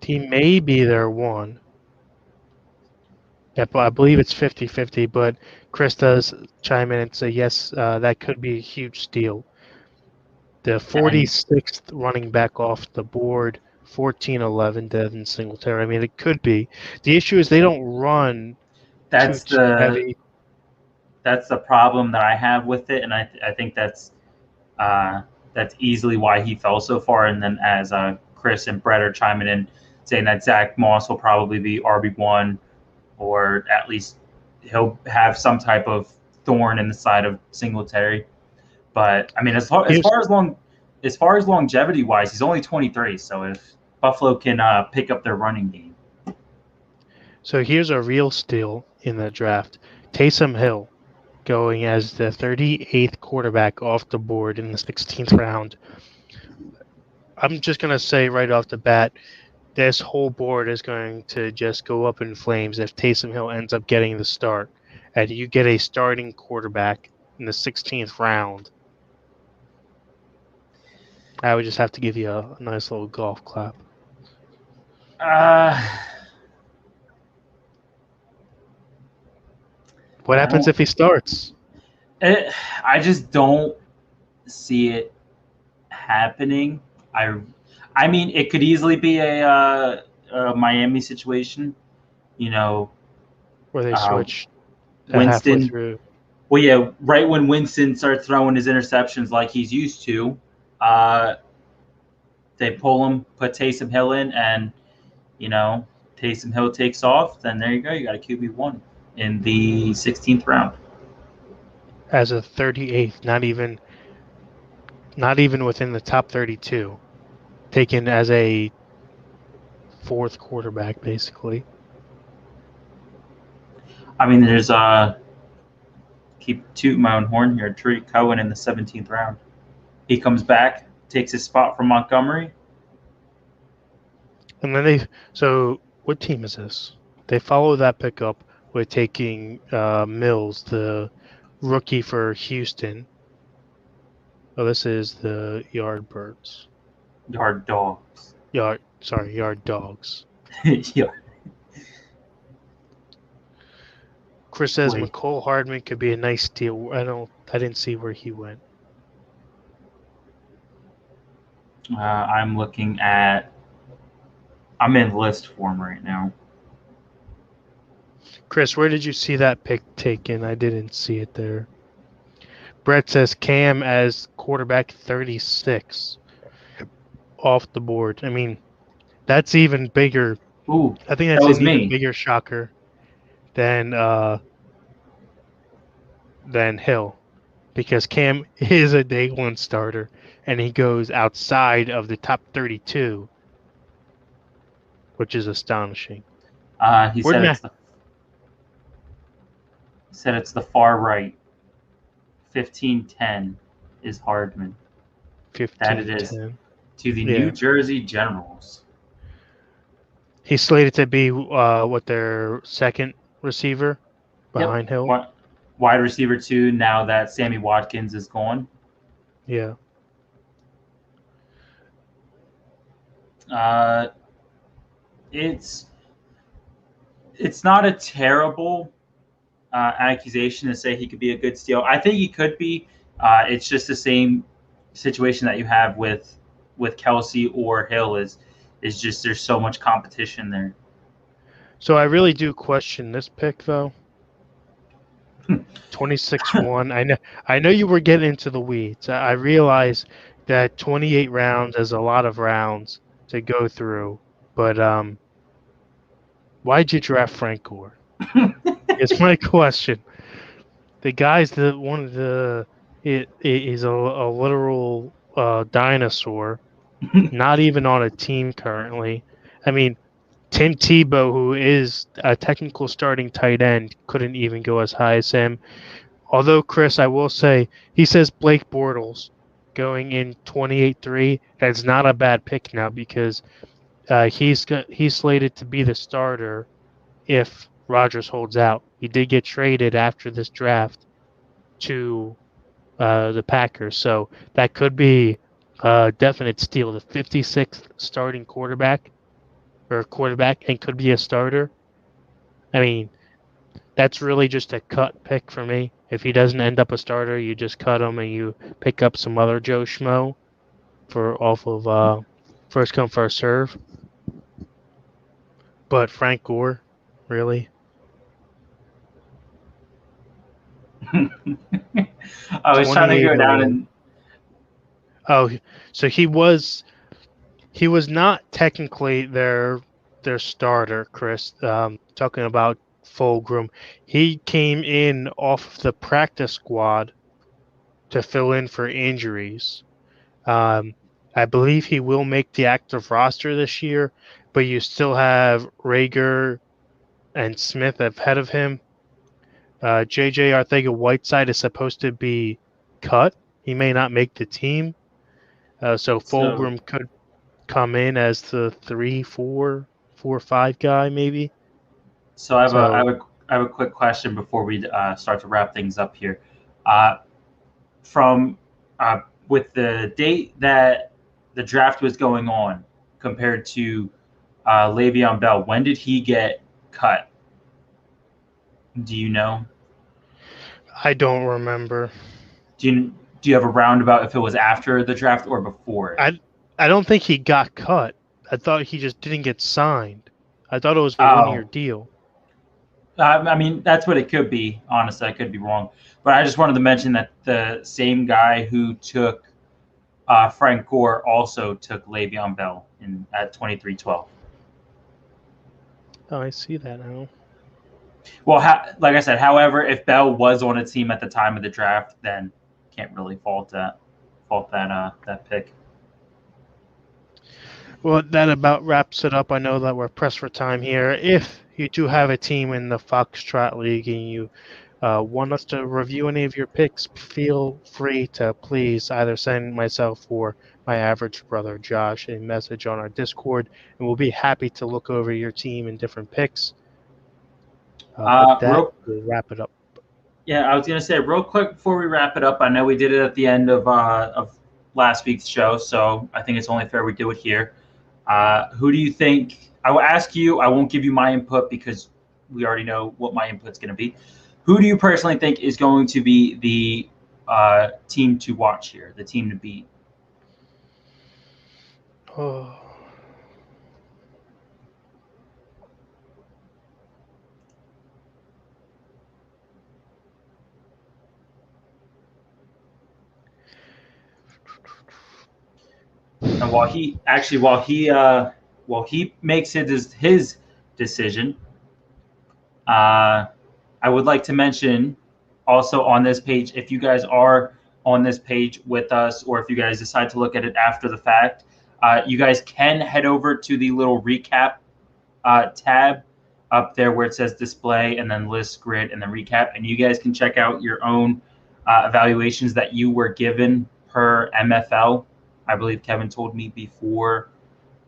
He may be their one. Yeah, but I believe it's 50-50, but Chris does chime in and say, yes, that could be a huge steal. The 46th running back off the board, 14-11, Devin Singletary. I mean, it could be. The issue is they don't run
that's
too heavy.
that's the problem that I have with it, and I think that's easily why he fell so far. And then as Chris and Brett are chiming in, saying that Zach Moss will probably be RB1, or at least he'll have some type of thorn in the side of Singletary. But I mean, as far as longevity wise, he's only 23. So if Buffalo can pick up their running game,
So here's a real steal in the draft. Taysom Hill going as the 38th quarterback off the board in the 16th round. I'm just going to say right off the bat, this whole board is going to just go up in flames if Taysom Hill ends up getting the start. And you get a starting quarterback in the 16th round. I would just have to give you a nice little golf clap. What happens if he starts?
I just don't see it happening. I mean, it could easily be a Miami situation,
Where they switch halfway
Winston.
through.
Well, yeah, right when Winston starts throwing his interceptions like he's used to, they pull him, put Taysom Hill in, and Taysom Hill takes off. Then there you go. You got a QB1 in the 16th round.
As a 38th, not even within the top 32, taken as a fourth quarterback, basically.
I mean, there's keep tooting my own horn here. Tariq Cohen in the 17th round. He comes back, takes his spot from Montgomery.
And then so what team is this? They follow that pickup with taking Mills, the rookie for Houston. Oh, this is the Yardbirds.
Yard Dogs.
Yard Dogs.
Yeah.
Chris says McCole Hardman could be a nice deal. I didn't see where he went.
I'm in list form right now.
Chris, where did you see that pick taken? I didn't see it there. Brett says Cam as quarterback 36 off the board. I mean, that's even bigger.
Ooh,
I think that's an even bigger shocker than Hill, because Cam is a day one starter and he goes outside of the top 32, which is astonishing.
He said it's the far right. 15-10 is Hardman.
15-10.
That it is to the New Jersey Generals.
He's slated to be their second receiver behind Hill.
Wide receiver 2 now that Sammy Watkins is gone.
Yeah.
It's not a terrible accusation to say he could be a good steal. I think he could be. It's just the same situation that you have with Kelsey or Hill is just there's so much competition there.
So I really do question this pick though. 26-1. I know you were getting into the weeds. I realize that 28 rounds is a lot of rounds to go through, but why'd you draft Frank Gore? It's my question. The guy's he's a literal dinosaur, not even on a team currently. I mean, Tim Tebow, who is a technical starting tight end, couldn't even go as high as him. Although, Chris, I will say, he says Blake Bortles going in 28-3. That's not a bad pick now because he's slated to be the starter if Rodgers holds out. He did get traded after this draft to the Packers, so that could be a definite steal. The 56th starting quarterback and could be a starter. I mean, that's really just a cut pick for me. If he doesn't end up a starter, you just cut him and you pick up some other Joe Schmo off of first come, first serve. But Frank Gore, really?
I was trying to
28
go down
overall.
and
Oh, so he was not technically their starter, Chris. Talking about Fulgrim, he came in off the practice squad to fill in for injuries. I believe he will make the active roster this year, but you still have Rager and Smith ahead of him. JJ Arthega-Whiteside is supposed to be cut. He may not make the team. So
so
Fulgrim could come in as the 3, 4, 4, 5 guy, maybe.
so
So
I have a quick question before we start to wrap things up here. Uh, from with the date that the draft was going on compared to Le'Veon Bell, when did he get cut? Do you know?
I don't remember.
Do you have a roundabout if it was after the draft or before it?
I don't think he got cut. I thought he just didn't get signed. I thought it was a
Oh,
1-year deal.
I mean, that's what it could be. Honestly, I could be wrong. But I just wanted to mention that the same guy who took Frank Gore also took Le'Veon Bell at 23-12.
Oh, I see that now.
Well, like I said, however, if Bell was on a team at the time of the draft, then can't really fault that that pick.
Well, that about wraps it up. I know that we're pressed for time here. If you do have a team in the Foxtrot League and you want us to review any of your picks, feel free to please either send myself or my average brother Josh a message on our Discord, and we'll be happy to look over your team and different picks. But that will wrap it up.
Yeah, I was gonna say real quick before we wrap it up. I know we did it at the end of last week's show, so I think it's only fair we do it here. Who do you think? I will ask you. I won't give you my input because we already know what my input's going to be. Who do you personally think is going to be the team to watch here, the team to beat?
Oh.
And while he makes his decision, I would like to mention also on this page, if you guys are on this page with us, or if you guys decide to look at it after the fact, you guys can head over to the little recap tab up there where it says display and then list grid and then recap, and you guys can check out your own evaluations that you were given per MFL. I believe Kevin told me before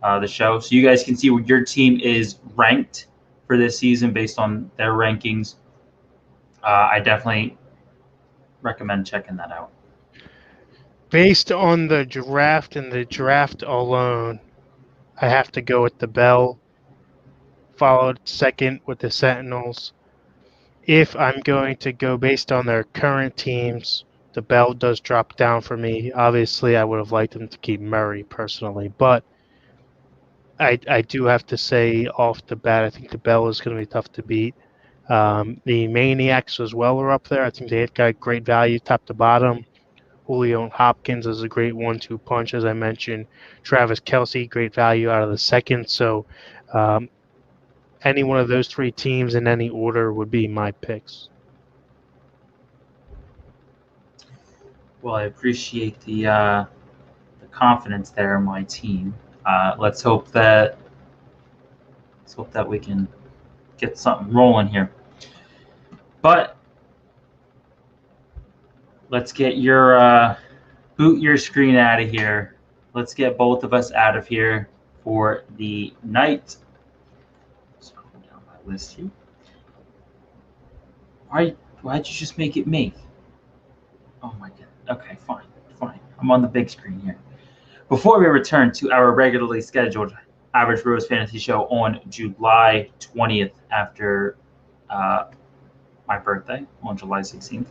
the show, so you guys can see where your team is ranked for this season based on their rankings. I definitely recommend checking that out.
Based on the draft and the draft alone, I have to go with the Bell, followed second with the Sentinels. If I'm going to go based on their current teams, the Bell does drop down for me. Obviously, I would have liked them to keep Murray personally, but I do have to say off the bat, I think the Bell is going to be tough to beat. The Maniacs as well are up there. I think they've got great value top to bottom. Julio Hopkins is a great 1-2 punch, as I mentioned. Travis Kelce, great value out of the second. So any one of those three teams in any order would be my picks.
Well, I appreciate the confidence there in my team. Let's hope that we can get something rolling here. But let's get your boot your screen out of here. Let's get both of us out of here for the night. Scroll down my list here. Why'd you just make it me? Oh my god. Okay, fine. I'm on the big screen here. Before we return to our regularly scheduled Average Rose Fantasy Show on July 20th after my birthday on July 16th.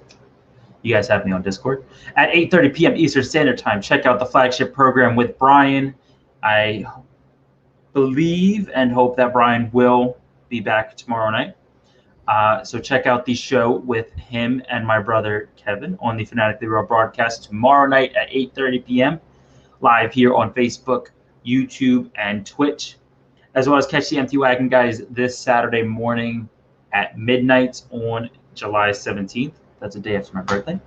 You guys have me on Discord. At 8:30 p.m. Eastern Standard Time, check out the flagship program with Brian. I believe and hope that Brian will be back tomorrow night. So check out the show with him and my brother Kevin on the Fanatically Raw broadcast tomorrow night at 8:30 p.m. live here on Facebook, YouTube, and Twitch, as well as catch the Empty Wagon guys this Saturday morning at midnight on July 17th. That's a day after my birthday.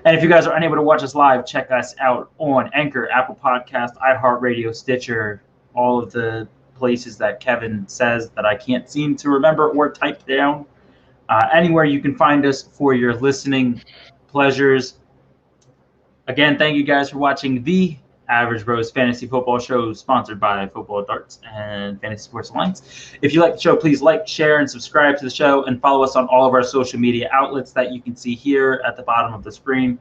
And if you guys are unable to watch us live, check us out on Anchor, Apple Podcast, iHeartRadio, Stitcher, all of the places that Kevin says that I can't seem to remember or type down. Anywhere you can find us for your listening pleasures. Again, thank you guys for watching the Average Bros Fantasy Football Show, sponsored by Football Darts and Fantasy Sports Alliance. If you like the show, please like, share, and subscribe to the show, and follow us on all of our social media outlets that you can see here at the bottom of the screen.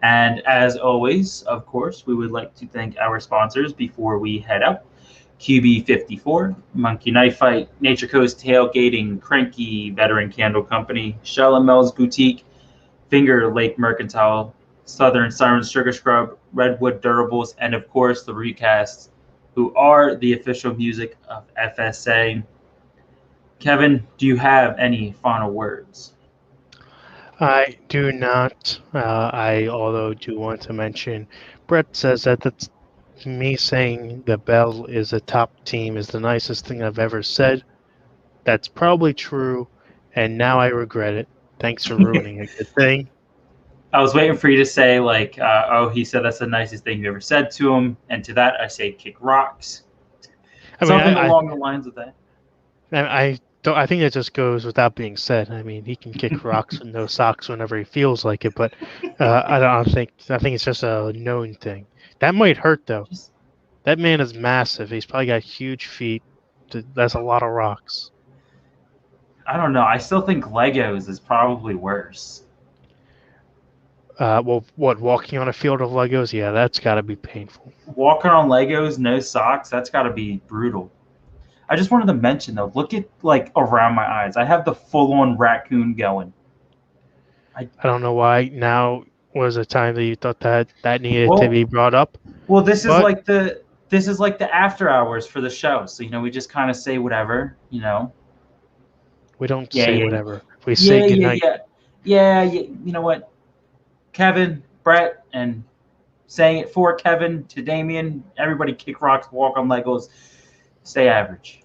And as always, of course, we would like to thank our sponsors before we head out. QB54, Monkey Knife Fight, Nature Coast Tailgating, Cranky Veteran Candle Company, Shell and Mel's Boutique, Finger Lake Mercantile, Southern Sirens Sugar Scrub, Redwood Durables, and of course the Recasts, who are the official music of FSA. Kevin, do you have any final words?
I do not. Although do want to mention, Brett says that that's me saying the Bell is a top team is the nicest thing I've ever said. That's probably true, and now I regret it. Thanks for ruining a good thing.
I was waiting for you to say, like, he said that's the nicest thing you ever said to him. And to that, I say kick rocks. Something along the lines of that.
I think that just goes without being said. I mean, he can kick rocks with no socks whenever he feels like it, but I think it's just a known thing. That might hurt, though. That man is massive. He's probably got huge feet. That's a lot of rocks.
I don't know. I still think Legos is probably worse.
Walking on a field of Legos? Yeah, that's got to be painful.
Walking on Legos, no socks, that's got to be brutal. I just wanted to mention, though, look at, like, around my eyes. I have the full-on raccoon going.
I don't know why now was a time that you thought that needed to be brought up.
Well, this is like the after hours for the show. So, we just kind of say whatever,
We don't say whatever. We say goodnight.
Yeah, you know what? Kevin, Brett, and saying it for Kevin to Damien, everybody kick rocks, walk on Legos, stay average.